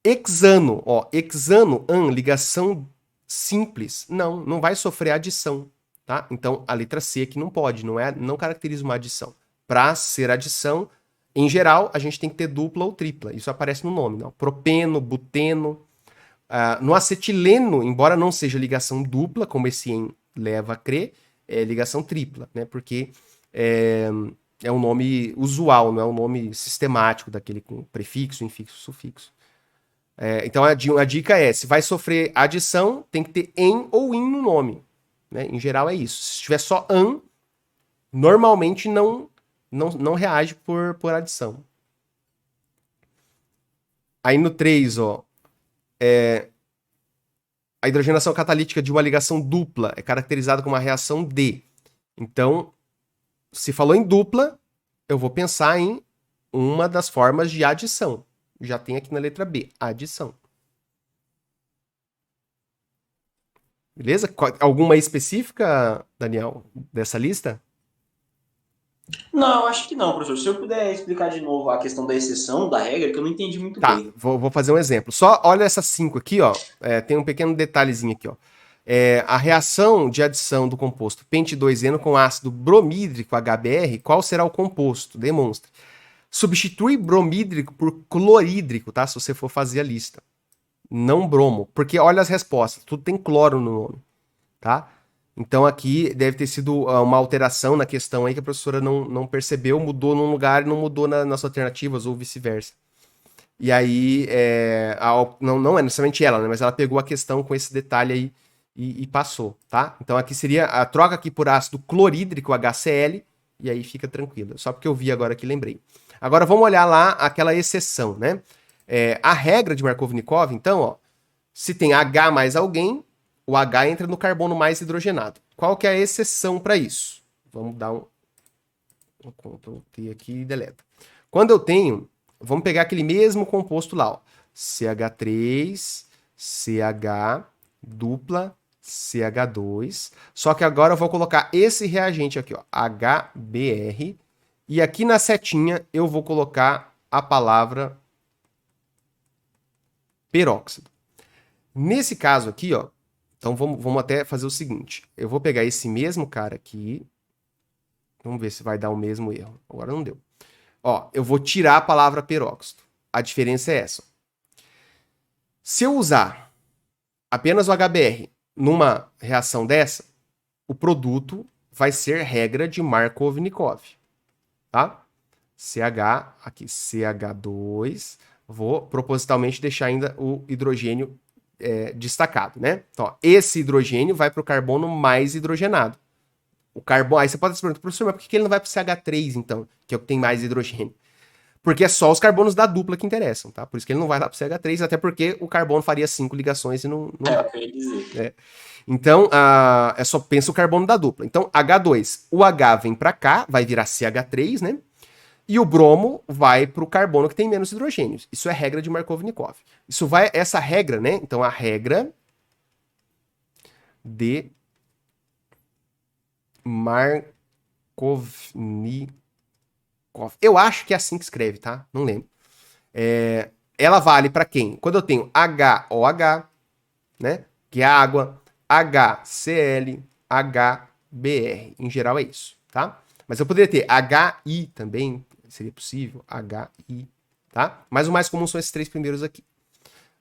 Hexano, ó, hexano, ligação simples. Não vai sofrer adição, tá? Então a letra C aqui não pode, não caracteriza uma adição. Para ser adição, em geral, a gente tem que ter dupla ou tripla. Isso aparece no nome, não? Propeno, buteno. No acetileno, embora não seja ligação dupla, como esse en leva a crer, é ligação tripla, né? Porque é um nome usual, não é um nome sistemático daquele com prefixo, infixo, sufixo. Então a dica é, se vai sofrer adição, tem que ter en ou in no nome, né? Em geral é isso. Se tiver só an, normalmente não reage por adição. Aí no 3, ó, a hidrogenação catalítica de uma ligação dupla é caracterizada como uma reação D. Então, se falou em dupla, eu vou pensar em uma das formas de adição. Já tem aqui na letra B, adição. Beleza? Alguma específica, Daniel, dessa lista? Não, acho que não, professor. Se eu puder explicar de novo a questão da exceção, da regra, que eu não entendi muito Tá, bem. vou fazer um exemplo. Só olha essas 5 aqui, ó. Tem um pequeno detalhezinho aqui, ó. A reação de adição do composto pente-2-eno com ácido bromídrico HBr, qual será o composto? Demonstre. Substitui bromídrico por clorídrico, tá? Se você for fazer a lista. Não bromo. Porque olha as respostas. Tudo tem cloro no nome, tá? Então aqui deve ter sido uma alteração na questão aí que a professora não percebeu, mudou num lugar e não mudou nas alternativas ou vice-versa. E aí, não é necessariamente ela, né? Mas ela pegou a questão com esse detalhe aí e passou, tá? Então aqui seria a troca aqui por ácido clorídrico, HCl, e aí fica tranquilo. Só porque eu vi agora que lembrei. Agora vamos olhar lá aquela exceção, né? A regra de Markovnikov, então, ó, se tem H mais alguém, o H entra no carbono mais hidrogenado. Qual que é a exceção para isso? Vamos dar um Ctrl T aqui e deleta. Quando eu tenho, vamos pegar aquele mesmo composto lá, ó, CH3, CH, dupla, CH2. Só que agora eu vou colocar esse reagente aqui, ó, HBr. E aqui na setinha eu vou colocar a palavra peróxido. Nesse caso aqui, ó, então vamos até fazer o seguinte. Eu vou pegar esse mesmo cara aqui. Vamos ver se vai dar o mesmo erro. Agora não deu. Ó, eu vou tirar a palavra peróxido. A diferença é essa. Se eu usar apenas o HBr numa reação dessa, o produto vai ser regra de Markovnikov. Tá? CH, aqui CH2. Vou propositalmente deixar ainda o hidrogênio destacado, né? Então, ó, esse hidrogênio vai para o carbono mais hidrogenado. o carbono... Aí você pode se perguntar, professor, mas por que ele não vai pro CH3, então? Que é o que tem mais hidrogênio. Porque é só os carbonos da dupla que interessam, tá? Por isso que ele não vai lá pro CH3, até porque o carbono faria 5 ligações e não É dá. o que eu ia dizer. Então, é só pensa o carbono da dupla. Então, H2, o H vem pra cá, vai virar CH3, né? E o bromo vai pro carbono que tem menos hidrogênios. Isso é regra de Markovnikov. Essa regra, né? Então, a regra de Markovnikov. Eu acho que é assim que escreve, tá? Não lembro. Ela vale para quem? Quando eu tenho HOH, né? Que é água, HCl, HBr. Em geral é isso, tá? Mas eu poderia ter HI também, seria possível, HI, tá? Mas o mais comum são esses 3 primeiros aqui.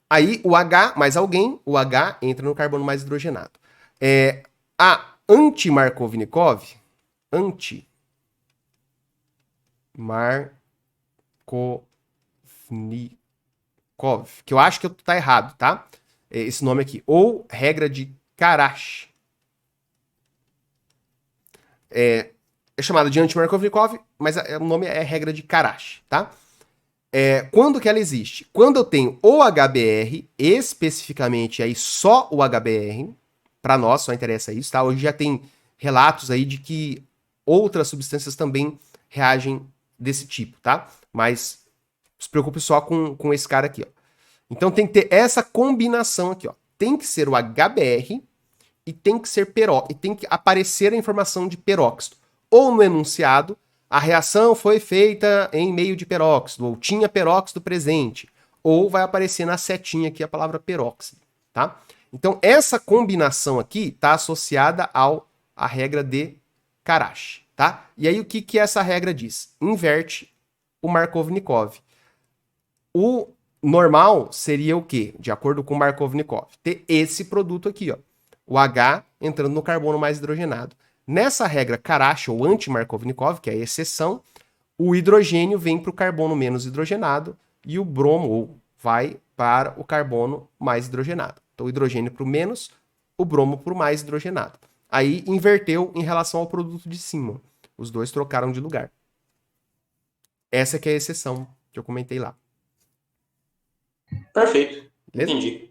Aí o H mais alguém, o H entra no carbono mais hidrogenado. A anti-Markovnikov, que eu acho que tá errado, tá? Esse nome aqui. Ou regra de Karash. É chamada de anti-Markovnikov, mas o nome é regra de Karash, tá? Quando que ela existe? Quando eu tenho o HBr, especificamente aí só o HBr, para nós só interessa isso, tá? Hoje já tem relatos aí de que outras substâncias também reagem desse tipo, tá? Mas se preocupe só com esse cara aqui, ó. Então tem que ter essa combinação aqui, ó. Tem que ser o HBr e tem que ser e tem que aparecer a informação de peróxido. Ou no enunciado, a reação foi feita em meio de peróxido, ou tinha peróxido presente, ou vai aparecer na setinha aqui a palavra peróxido, tá? Então essa combinação aqui está associada à regra de Karash, tá? E aí o que essa regra diz? Inverte o Markovnikov. O normal seria o quê? De acordo com o Markovnikov, ter esse produto aqui, ó. O H entrando no carbono mais hidrogenado. Nessa regra Karash ou anti-Markovnikov, que é a exceção, o hidrogênio vem para o carbono menos hidrogenado e o bromo vai para o carbono mais hidrogenado. Então o hidrogênio para o menos, o bromo para o mais hidrogenado. Aí inverteu em relação ao produto de cima. Os dois trocaram de lugar. Essa que é a exceção que eu comentei lá. Perfeito. Beleza? Entendi.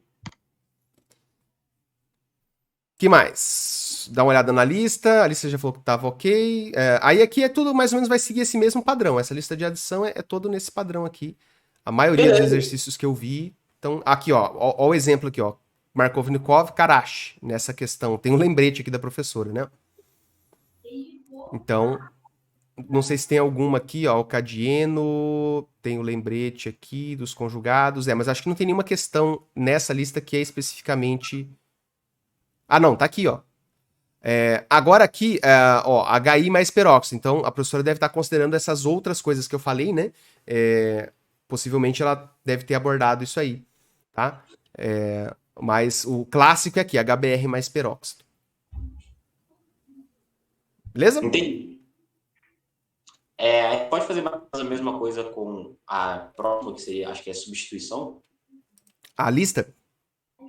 Que mais? Dá uma olhada na lista. A lista já falou que estava ok. Aí aqui é tudo mais ou menos vai seguir esse mesmo padrão. Essa lista de adição é todo nesse padrão aqui. A maioria dos exercícios que eu vi. Então, aqui, ó o exemplo aqui, ó. Markovnikov, Karash, nessa questão. Tem um lembrete aqui da professora, né? Então, não sei se tem alguma aqui, ó. O Cadieno, tem o lembrete aqui dos conjugados. Mas acho que não tem nenhuma questão nessa lista que é especificamente... Ah, não, tá aqui, ó. Agora aqui, ó, HI mais peróxido. Então, a professora deve estar considerando essas outras coisas que eu falei, né? Possivelmente ela deve ter abordado isso aí, tá? Mas o clássico é aqui, HBr mais peróxido. Beleza? Entendi. Pode fazer a mesma coisa com a próxima, que seria, acho que é substituição? A lista?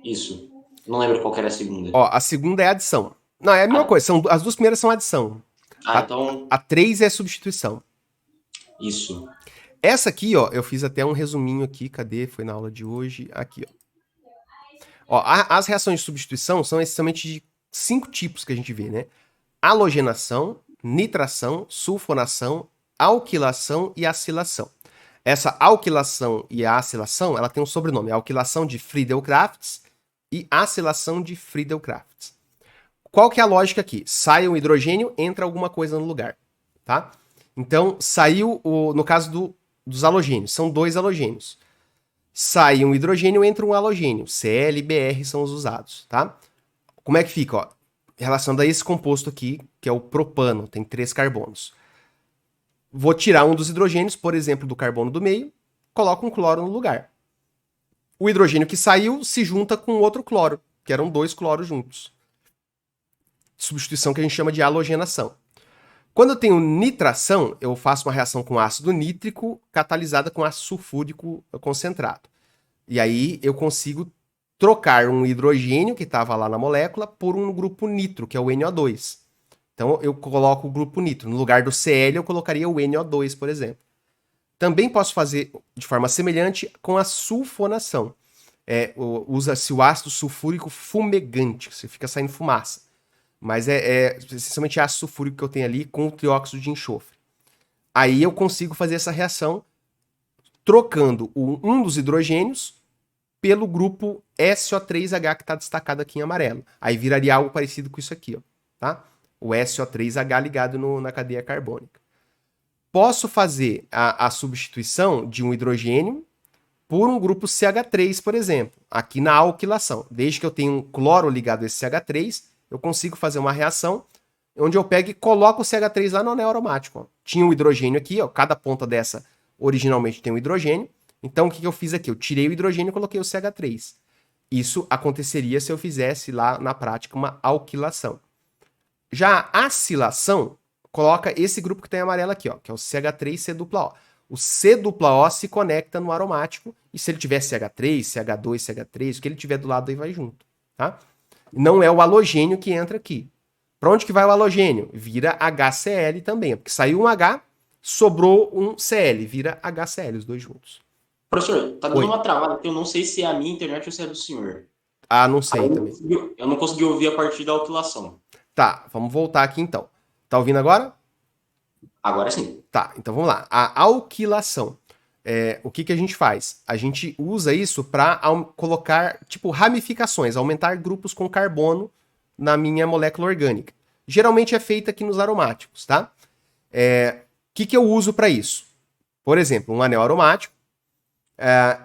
Isso. Não lembro qual que era a segunda. Ó, a segunda é adição. Não, é a mesma coisa. As duas primeiras são adição. Então... A 3 é substituição. Isso. Essa aqui, ó, eu fiz até um resuminho aqui. Cadê? Foi na aula de hoje. Aqui, ó. As reações de substituição são essencialmente de 5 tipos que a gente vê, né? Halogenação, nitração, sulfonação, alquilação e acilação. Essa alquilação e a acilação, ela tem um sobrenome. Alquilação de Friedel-Crafts e acilação de Friedel-Crafts. Qual que é a lógica aqui? Sai um hidrogênio, entra alguma coisa no lugar, tá? Então, saiu, no caso dos halogênios, são 2 halogênios. Sai um hidrogênio, entra um halogênio. Cl e Br são os usados, tá? Como é que fica, ó? Relacionado a esse composto aqui, que é o propano, tem 3 carbonos. Vou tirar um dos hidrogênios, por exemplo, do carbono do meio, coloco um cloro no lugar. O hidrogênio que saiu se junta com outro cloro, que eram 2 cloros juntos. Substituição que a gente chama de halogenação. Quando eu tenho nitração, eu faço uma reação com ácido nítrico catalisada com ácido sulfúrico concentrado. E aí eu consigo trocar um hidrogênio que estava lá na molécula por um grupo nitro, que é o NO2. Então eu coloco o grupo nitro. No lugar do Cl, eu colocaria o NO2, por exemplo. Também posso fazer de forma semelhante com a sulfonação. Usa-se o ácido sulfúrico fumegante, que você fica saindo fumaça. Mas é essencialmente ácido sulfúrico que eu tenho ali com o trióxido de enxofre. Aí eu consigo fazer essa reação trocando um dos hidrogênios pelo grupo SO3H que está destacado aqui em amarelo. Aí viraria algo parecido com isso aqui, ó, tá? O SO3H ligado na cadeia carbônica. Posso fazer a substituição de um hidrogênio por um grupo CH3, por exemplo, aqui na alquilação. Desde que eu tenha um cloro ligado a esse CH3, eu consigo fazer uma reação onde eu pego e coloco o CH3 lá no anel aromático. Ó. Tinha um hidrogênio aqui, ó, cada ponta dessa originalmente tem um hidrogênio. Então o que eu fiz aqui? Eu tirei o hidrogênio e coloquei o CH3. Isso aconteceria se eu fizesse lá na prática uma alquilação. Já a acilação coloca esse grupo que tem amarelo aqui, ó, que é o CH3COO. O C-O se conecta no aromático e se ele tiver CH3, CH2, CH3, o que ele tiver do lado aí vai junto, tá? Não é o halogênio que entra aqui. Para onde que vai o halogênio? Vira HCl também, porque saiu um H, sobrou um Cl, vira HCl, os dois juntos. Professor, tá dando uma travada, porque eu não sei se é a minha internet ou se é do senhor. Ah, não sei também. Eu não consegui ouvir a partir da alquilação. Tá, vamos voltar aqui então. Tá ouvindo agora? Agora sim. Tá, então vamos lá. A alquilação. O que a gente faz? A gente usa isso para colocar, tipo, ramificações, aumentar grupos com carbono na minha molécula orgânica. Geralmente é feita aqui nos aromáticos, tá? O que eu uso para isso? Por exemplo, um anel aromático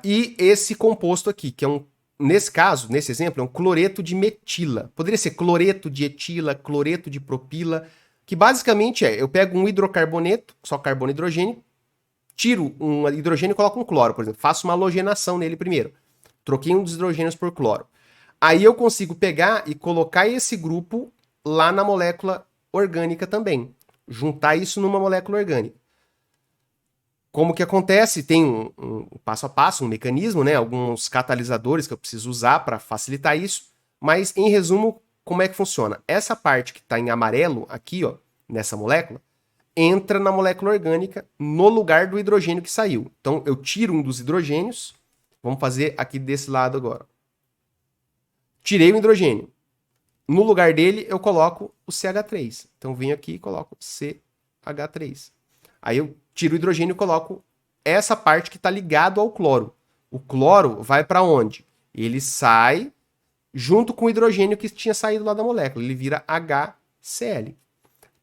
e esse composto aqui, que é nesse caso, nesse exemplo, é um cloreto de metila. Poderia ser cloreto de etila, cloreto de propila, que basicamente eu pego um hidrocarboneto, só carbono e hidrogênio, tiro um hidrogênio e coloco um cloro, por exemplo. Faço uma halogenação nele primeiro. Troquei um dos hidrogênios por cloro. Aí eu consigo pegar e colocar esse grupo lá na molécula orgânica também. Juntar isso numa molécula orgânica. Como que acontece? Tem um passo a passo, um mecanismo, né? Alguns catalisadores que eu preciso usar para facilitar isso. Mas, em resumo, como é que funciona? Essa parte que está em amarelo aqui, ó, nessa molécula, entra na molécula orgânica no lugar do hidrogênio que saiu. Então, eu tiro um dos hidrogênios. Vamos fazer aqui desse lado agora. Tirei o hidrogênio. No lugar dele, eu coloco o CH3. Então, venho aqui e coloco CH3. Aí eu tiro o hidrogênio e coloco essa parte que está ligado ao cloro. O cloro vai para onde? Ele sai junto com o hidrogênio que tinha saído lá da molécula. Ele vira HCl.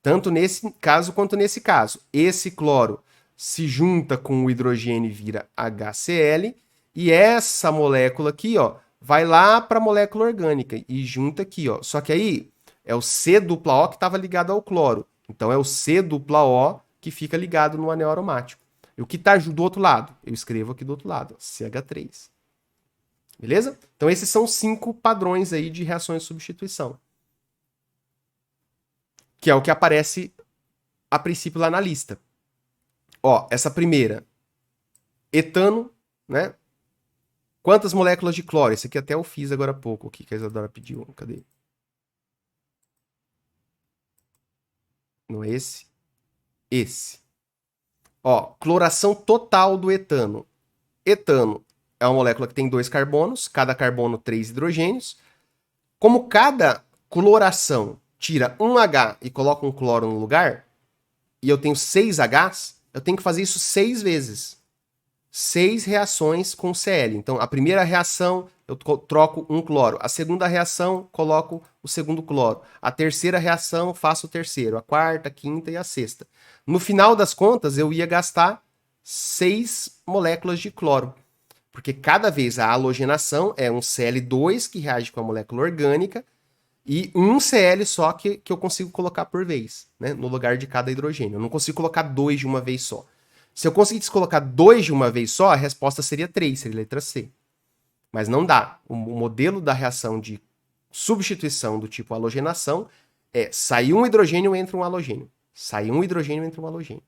Tanto nesse caso quanto nesse caso. Esse cloro se junta com o hidrogênio e vira HCl. E essa molécula aqui, ó, vai lá para a molécula orgânica e junta aqui, ó. Só que aí é o C-O que estava ligado ao cloro. Então é o C-O que fica ligado no anel aromático. E o que está do outro lado? Eu escrevo aqui do outro lado, ó, CH3. Beleza? Então esses são 5 padrões aí de reações de substituição. Que é o que aparece a princípio lá na lista. Ó, essa primeira, etano, né? Quantas moléculas de cloro? Esse aqui até eu fiz agora há pouco, aqui, que a Isadora pediu. Cadê? Não é esse? Esse. Ó, cloração total do etano. Etano é uma molécula que tem 2 carbonos, cada carbono 3 hidrogênios. Como cada cloração tira um H e coloca um cloro no lugar, e eu tenho 6 Hs, eu tenho que fazer isso 6 vezes. 6 reações com Cl. Então, a primeira reação, eu troco um cloro. A segunda reação, coloco o segundo cloro. A terceira reação, faço o terceiro. A quarta, a quinta e a sexta. No final das contas, eu ia gastar 6 moléculas de cloro. Porque cada vez a halogenação é um Cl2 que reage com a molécula orgânica e um Cl só que eu consigo colocar por vez, né, no lugar de cada hidrogênio. Eu não consigo colocar 2 de uma vez só. Se eu conseguisse colocar 2 de uma vez só, a resposta seria 3, seria a letra C. Mas não dá. O modelo da reação de substituição do tipo halogenação é sair um hidrogênio, entra um halogênio. Sai um hidrogênio, entra um halogênio.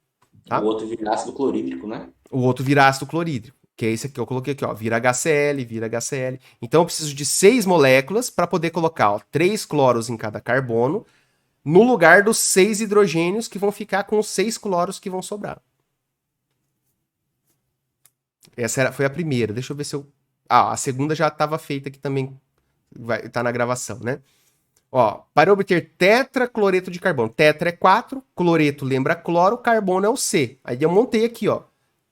Tá? O outro vira ácido clorídrico, né? O outro vira ácido clorídrico, que é esse aqui que eu coloquei aqui, ó. Vira HCl, vira HCl. Então eu preciso de 6 moléculas para poder colocar, ó, 3 cloros em cada carbono. no lugar dos 6 hidrogênios que vão ficar com os 6 cloros que vão sobrar. Essa foi a primeira. Deixa eu ver se eu... a segunda já estava feita aqui também. Tá na gravação, né? Ó, para obter tetracloreto de carbono. Tetra é 4, cloreto lembra cloro, carbono é o C. Aí eu montei aqui, ó.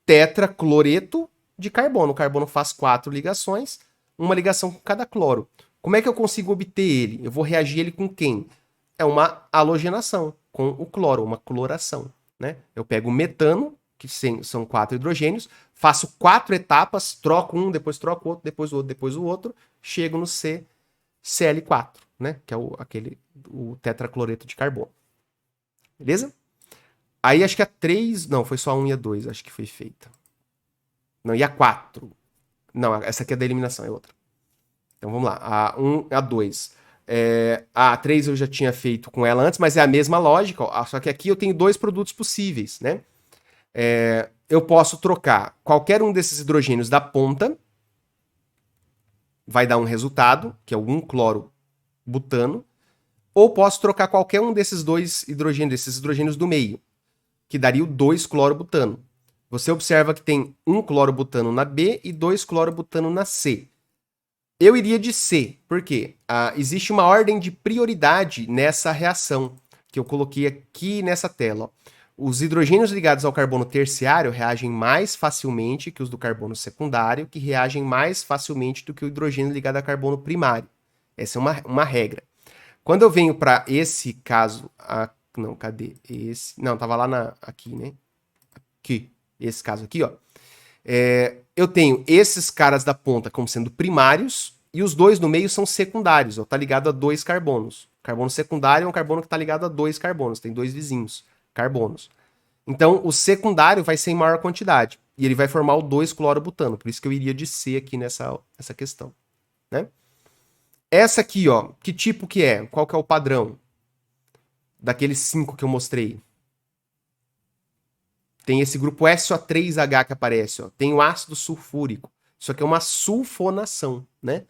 Tetracloreto de carbono. O carbono faz 4 ligações, uma ligação com cada cloro. Como é que eu consigo obter ele? Eu vou reagir ele com quem? É uma halogenação com o cloro, uma cloração, né? Eu pego o metano, que são 4 hidrogênios, faço 4 etapas, troco um, depois troco outro, depois o outro, depois o outro, chego no CL4, né? Que é o tetracloreto de carbono. Beleza? Aí acho que a 3, não, foi só a 1 e a 2, acho que foi feita. Não, e a 4? Não, essa aqui é da eliminação, é outra. Então vamos lá, a 1 e a 2. A 3 eu já tinha feito com ela antes, mas é a mesma lógica, ó, só que aqui eu tenho 2 produtos possíveis, né? Eu posso trocar qualquer um desses hidrogênios da ponta, vai dar um resultado, que é o 1-cloro-butano, ou posso trocar qualquer um desses 2 hidrogênios, desses hidrogênios do meio, que daria o 2-cloro-butano. Você observa que tem 1-cloro-butano na B e 2-cloro-butano na C. Eu iria de C, porque existe uma ordem de prioridade nessa reação, que eu coloquei aqui nessa tela, ó. Os hidrogênios ligados ao carbono terciário reagem mais facilmente que os do carbono secundário, que reagem mais facilmente do que o hidrogênio ligado a carbono primário. Essa é uma regra. Quando eu venho para esse caso... não, cadê esse? Não, tava lá aqui, né? Aqui. Esse caso aqui, ó. Eu tenho esses caras da ponta como sendo primários e os 2 no meio são secundários. Ó, tá ligado a 2 carbonos. Carbono secundário é um carbono que tá ligado a 2 carbonos. Tem 2 vizinhos. Carbonos. Então, o secundário vai ser em maior quantidade. E ele vai formar o 2-clorobutano. Por isso que eu iria de C aqui nessa questão. Né? Essa aqui, ó. Que tipo que é? Qual que é o padrão? Daqueles 5 que eu mostrei. Tem esse grupo SO3H que aparece. Ó. Tem o ácido sulfúrico. Isso aqui é uma sulfonação. Né?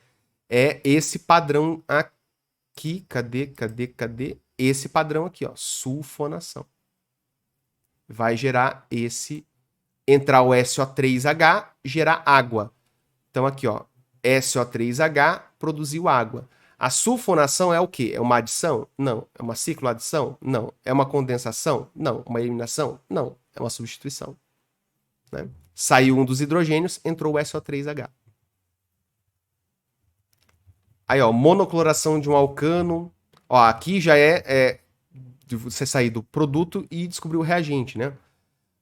É esse padrão aqui. Cadê? Esse padrão aqui, ó. Sulfonação. Vai gerar entrar o SO3H, gerar água. Então aqui, ó, SO3H produziu água. A sulfonação é o quê? É uma adição? Não. É uma cicloadição? Não. É uma condensação? Não. Uma eliminação? Não. É uma substituição. Né? Saiu um dos hidrogênios, entrou o SO3H. Aí, ó, monocloração de um alcano. Ó, aqui já de você sair do produto e descobrir o reagente, né?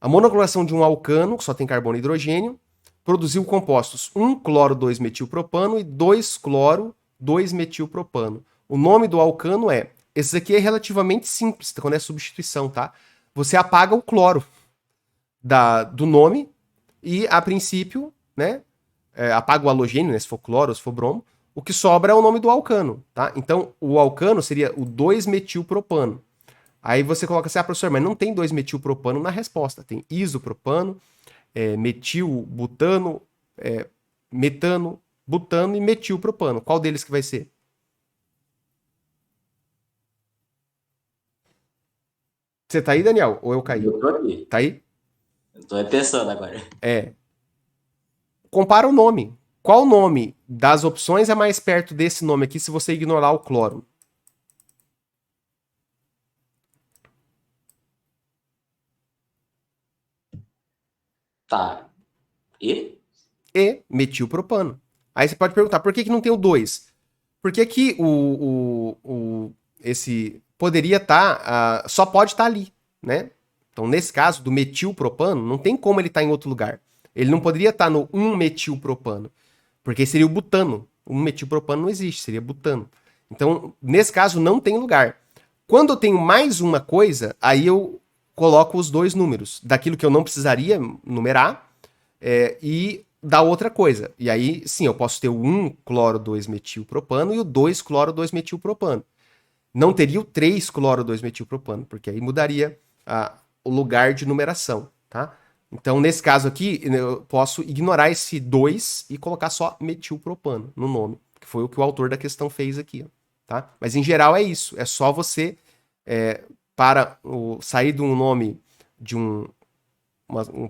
A monocloração de um alcano, que só tem carbono e hidrogênio, produziu compostos 1-cloro-2-metilpropano e 2-cloro-2-metilpropano. O nome do alcano esse aqui é relativamente simples, quando é substituição, tá? Você apaga o cloro do nome e, a princípio, né? Apaga o halogênio, né? Se for cloro ou se for bromo. O que sobra é o nome do alcano, tá? Então, o alcano seria o 2-metilpropano. Aí você coloca assim, professor, mas não tem 2-metilpropano na resposta. Tem isopropano, metilbutano, metano, butano e metilpropano. Qual deles que vai ser? Você tá aí, Daniel? Ou eu caí? Eu tô aqui. Tá aí? Eu tô pensando agora. Compara o nome. Qual nome das opções é mais perto desse nome aqui se você ignorar o cloro? Tá. E? Metilpropano. Aí você pode perguntar, por que não tem o 2? Por que que esse poderia estar, só pode estar ali, né? Então, nesse caso, do metilpropano, não tem como ele estar em outro lugar. Ele não poderia estar no 1-metilpropano, porque seria o butano. O 1-metilpropano não existe, seria butano. Então, nesse caso, não tem lugar. Quando eu tenho mais uma coisa, aí eu coloco os 2 números, daquilo que eu não precisaria numerar, e da outra coisa. E aí, sim, eu posso ter o 1-cloro-2-metilpropano e o 2-cloro-2-metilpropano. Não teria o 3-cloro-2-metilpropano, porque aí mudaria o lugar de numeração, tá? Então, nesse caso aqui, eu posso ignorar esse 2 e colocar só metilpropano no nome, que foi o que o autor da questão fez aqui, ó, tá? Mas, em geral, é isso. É só você para sair de um nome de um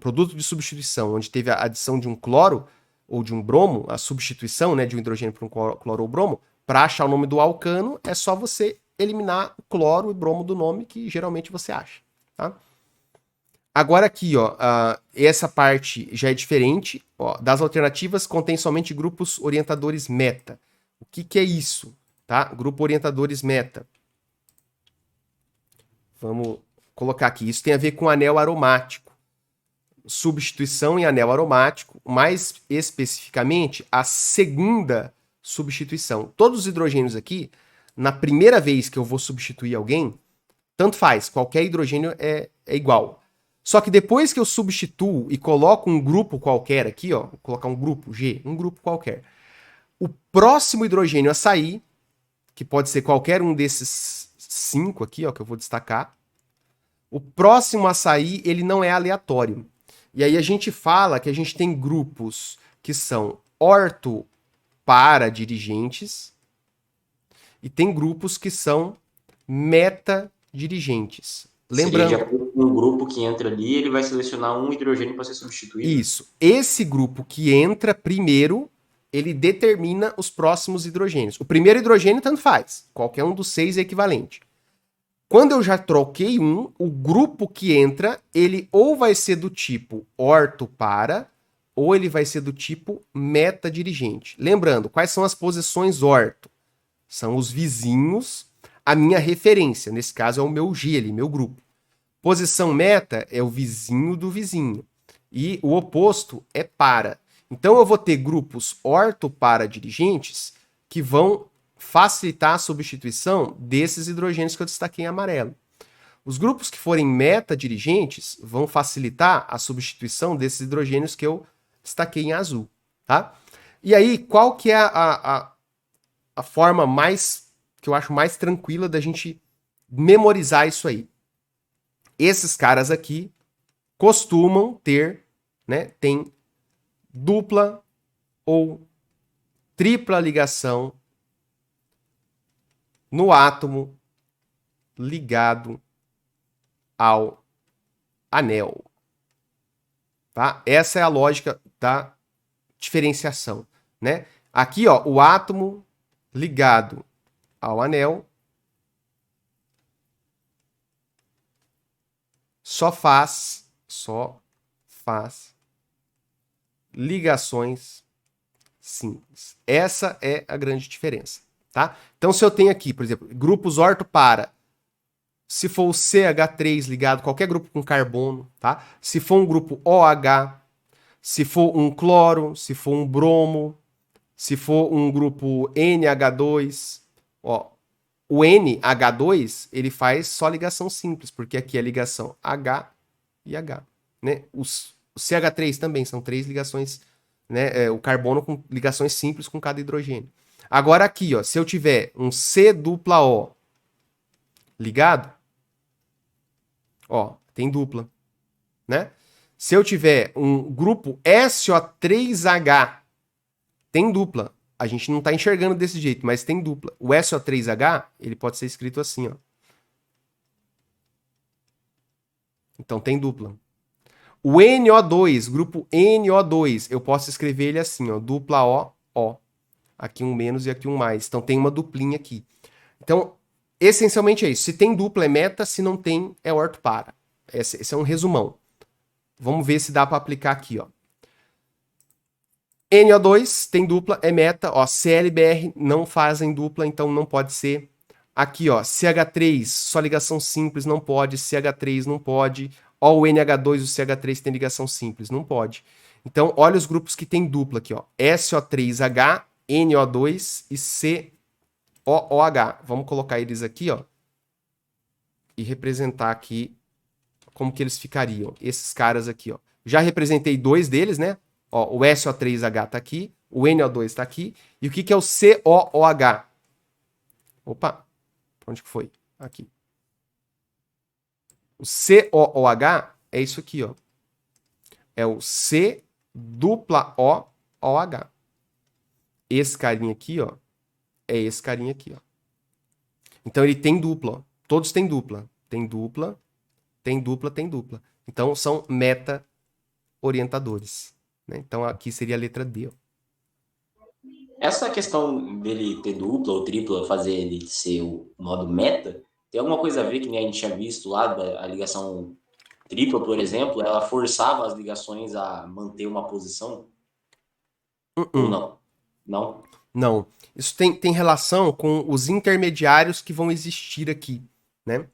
produto de substituição, onde teve a adição de um cloro ou de um bromo, a substituição, né, de um hidrogênio por um cloro ou bromo, para achar o nome do alcano, é só você eliminar o cloro e bromo do nome que geralmente você acha. Tá? Agora aqui, ó, essa parte já é diferente. Ó, das alternativas contém somente grupos orientadores meta. O que é isso? Tá? Grupo orientadores meta. Vamos colocar aqui. Isso tem a ver com anel aromático. Substituição em anel aromático, mais especificamente a segunda substituição. Todos os hidrogênios aqui, na primeira vez que eu vou substituir alguém, tanto faz, qualquer hidrogênio é igual. Só que depois que eu substituo e coloco um grupo qualquer aqui, ó, vou colocar um grupo G, um grupo qualquer, o próximo hidrogênio a sair, que pode ser qualquer um desses 5 aqui, ó, que eu vou destacar, o próximo a sair, ele não é aleatório. E aí a gente fala que a gente tem grupos que são orto-para-dirigentes e tem grupos que são meta-dirigentes. Lembrando, seria de acordo com um grupo que entra ali, ele vai selecionar um hidrogênio para ser substituído. Isso. Esse grupo que entra primeiro, ele determina os próximos hidrogênios. O primeiro hidrogênio tanto faz. Qualquer um dos 6 é equivalente. Quando eu já troquei um, o grupo que entra, ele ou vai ser do tipo orto-para, ou ele vai ser do tipo meta-dirigente. Lembrando, quais são as posições orto? São os vizinhos, a minha referência. Nesse caso é o meu G ali, meu grupo. Posição meta é o vizinho do vizinho. E o oposto é para. Então eu vou ter grupos orto-para-dirigentes que vão facilitar a substituição desses hidrogênios que eu destaquei em amarelo. Os grupos que forem meta-dirigentes vão facilitar a substituição desses hidrogênios que eu destaquei em azul. Tá? E aí, qual que é a forma mais, que eu acho mais tranquila da gente memorizar isso aí? Esses caras aqui costumam ter, né, tem dupla ou tripla ligação no átomo ligado ao anel. Tá? Essa é a lógica da diferenciação, né? Aqui, ó, o átomo ligado ao anel só faz ligações simples. Essa é a grande diferença, tá? Então, se eu tenho aqui, por exemplo, grupos orto-para, se for o CH3 ligado, qualquer grupo com carbono, tá? Se for um grupo OH, se for um cloro, se for um bromo, se for um grupo NH2, ó, o NH2, ele faz só ligação simples, porque aqui é ligação H e H, né? O CH3 também são 3 ligações, né? O carbono com ligações simples com cada hidrogênio. Agora aqui, ó, se eu tiver um C dupla O ligado, ó, tem dupla, né? Se eu tiver um grupo SO3H, tem dupla. A gente não está enxergando desse jeito, mas tem dupla. O SO3H, ele pode ser escrito assim, ó. Então tem dupla. O NO2, grupo NO2, eu posso escrever ele assim, ó, dupla O, O. Aqui um menos e aqui um mais. Então tem uma duplinha aqui. Então, essencialmente é isso. Se tem dupla é meta, se não tem é orto-para. Esse é um resumão. Vamos ver se dá para aplicar aqui, ó. NO2 tem dupla, é meta, ó, CLBr não fazem dupla, então não pode ser. Aqui, ó, CH3, só ligação simples, não pode, CH3 não pode. Ó, o NH2 e o CH3 tem ligação simples, não pode. Então, olha os grupos que tem dupla aqui, ó. SO3H, NO2 e COOH. Vamos colocar eles aqui, ó, e representar aqui como que eles ficariam. Esses caras aqui, ó. Já representei 2 deles, né? Ó, o SO3H tá aqui, o NO2 tá aqui. E o que é o COOH? Opa, onde que foi? Aqui. O COOH é isso aqui, ó. É o C dupla OOH. Esse carinha aqui, ó, é esse carinha aqui, ó. Então ele tem dupla, ó. todos têm dupla. Tem dupla, tem dupla, tem dupla. Então, são meta-orientadores. Né? Então, aqui seria a letra D. Ó. Essa questão dele ter dupla ou tripla, fazer ele ser o modo meta, tem alguma coisa a ver que nem a gente tinha visto lá, a ligação tripla, por exemplo, ela forçava as ligações a manter uma posição? Ou não? Não? Não. Isso tem relação com os intermediários que vão existir aqui, né?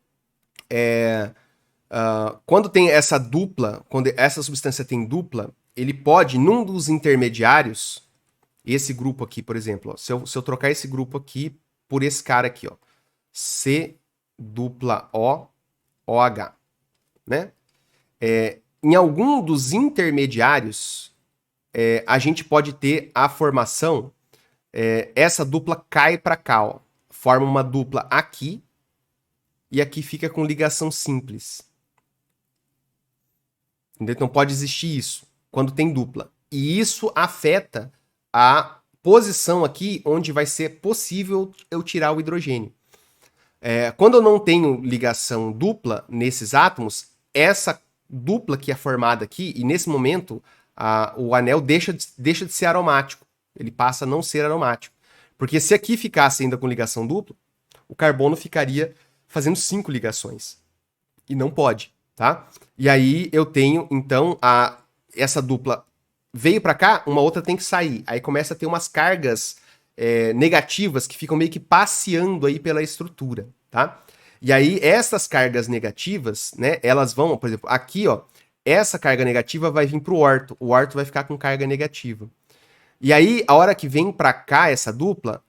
Quando tem essa dupla, quando essa substância tem dupla, ele pode, num dos intermediários, esse grupo aqui, por exemplo, ó, se eu trocar esse grupo aqui por esse cara aqui, ó, C dupla O, OH, né? Em algum dos intermediários, a gente pode ter a formação, essa dupla cai para cá, ó, forma uma dupla aqui, e aqui fica com ligação simples. Entendeu? Então pode existir isso quando tem dupla. E isso afeta a posição aqui onde vai ser possível eu tirar o hidrogênio. Quando eu não tenho ligação dupla nesses átomos, essa dupla que é formada aqui, e nesse momento o anel deixa de ser aromático. Ele passa a não ser aromático. Porque se aqui ficasse ainda com ligação dupla, o carbono ficaria fazendo 5 ligações. E não pode, tá? E aí eu tenho, então, essa dupla veio para cá, uma outra tem que sair. Aí começa a ter umas cargas negativas que ficam meio que passeando aí pela estrutura, tá? E aí essas cargas negativas, né, elas vão, por exemplo, aqui, ó, essa carga negativa vai vir pro orto. O orto vai ficar com carga negativa. E aí, a hora que vem para cá essa dupla,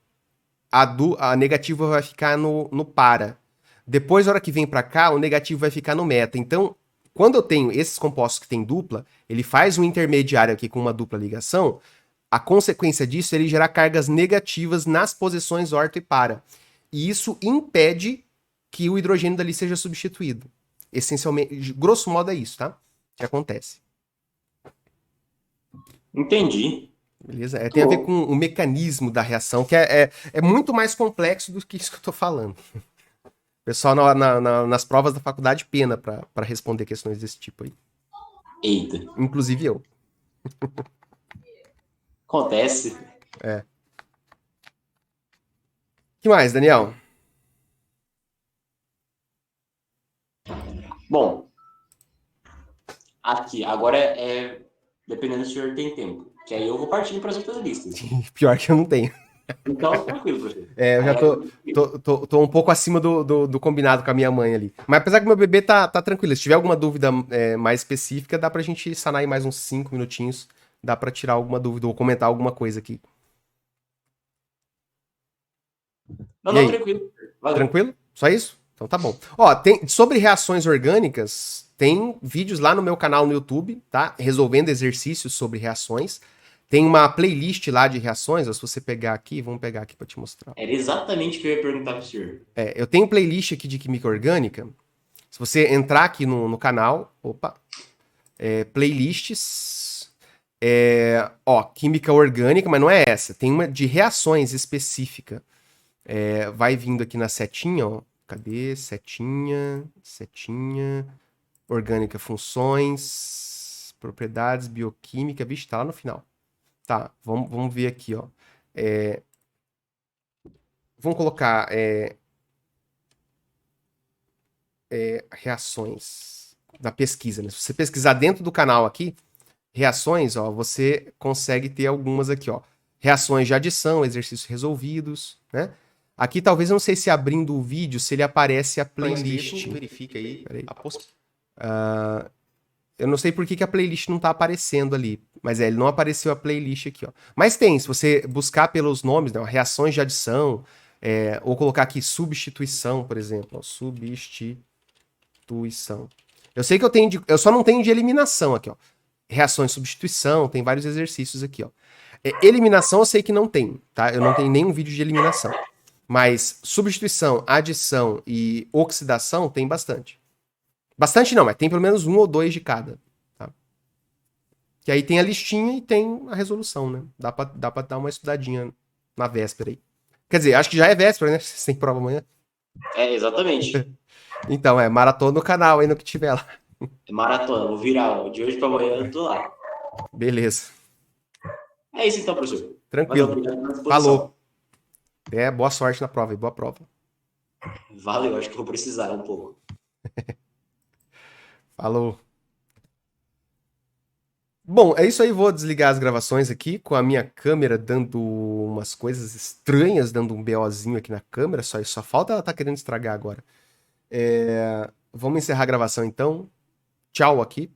a negativa vai ficar no para. Depois, a hora que vem para cá, o negativo vai ficar no meta. Então, quando eu tenho esses compostos que têm dupla, ele faz um intermediário aqui com uma dupla ligação, a consequência disso é ele gerar cargas negativas nas posições orto e para. E isso impede que o hidrogênio dali seja substituído. Essencialmente, grosso modo é isso, tá? Que acontece. Entendi. Beleza? Tem a ver com o mecanismo da reação, que é muito mais complexo do que isso que eu tô falando. O pessoal nas provas da faculdade pena para responder questões desse tipo aí. Eita. Inclusive eu. Acontece. O que mais, Daniel? Bom, aqui, agora dependendo se o senhor tem tempo, que aí eu vou partindo para as outras listas. Pior que eu não tenho. Então, tranquilo, professor. Eu já tô um pouco acima do combinado com a minha mãe ali. Mas apesar que meu bebê tá tranquilo. Se tiver alguma dúvida mais específica, dá pra gente sanar aí mais uns 5 minutinhos. Dá pra tirar alguma dúvida ou comentar alguma coisa aqui. Não, tranquilo. Valeu. Tranquilo? Só isso? Então tá bom. Ó, sobre reações orgânicas, tem vídeos lá no meu canal no YouTube, tá? Resolvendo exercícios sobre reações. Tem uma playlist lá de reações, ó, se você pegar aqui, vamos pegar aqui para te mostrar. Era exatamente o que eu ia perguntar pro senhor. Eu tenho playlist aqui de química orgânica. Se você entrar aqui no canal, playlists, química orgânica, mas não é essa. Tem uma de reações específica. Vai vindo aqui na setinha, ó. Cadê? Setinha. Orgânica, funções, propriedades, bioquímica. Vixe, tá lá no final. Tá, vamos ver aqui, ó. Vamos colocar reações da pesquisa, né? Se você pesquisar dentro do canal aqui, reações, ó, você consegue ter algumas aqui, ó. Reações de adição, exercícios resolvidos, né? Aqui talvez eu não sei se abrindo o vídeo, se ele aparece a playlist. Verifica aí. Eu não sei por que a playlist não tá aparecendo ali. Mas ele não apareceu a playlist aqui, ó. Mas tem, se você buscar pelos nomes, né, reações de adição, ou colocar aqui substituição, por exemplo. Ó, substituição. Eu sei que eu só não tenho de eliminação aqui, ó. Reações de substituição, tem vários exercícios aqui, ó. Eliminação eu sei que não tem, tá? Eu não tenho nenhum vídeo de eliminação. Mas substituição, adição e oxidação tem bastante. Bastante não, mas tem pelo menos 1 ou 2 de cada. Tá? Que aí tem a listinha e tem a resolução, né? Dá pra dar uma estudadinha na véspera aí. Quer dizer, acho que já é véspera, né? Vocês têm prova amanhã. É, exatamente. Então, maratona no canal aí no que tiver lá. É maratona, vou virar, ó. De hoje pra amanhã eu tô lá. Beleza. É isso então, professor. Valeu, Tranquilo. obrigado pela disposição. Falou. Boa sorte na prova e boa prova. Valeu, acho que vou precisar um pouco. Falou. Bom, é isso aí. Vou desligar as gravações aqui com a minha câmera dando umas coisas estranhas, dando um BOzinho aqui na câmera. Só falta ela tá querendo estragar agora. Vamos encerrar a gravação então. Tchau aqui.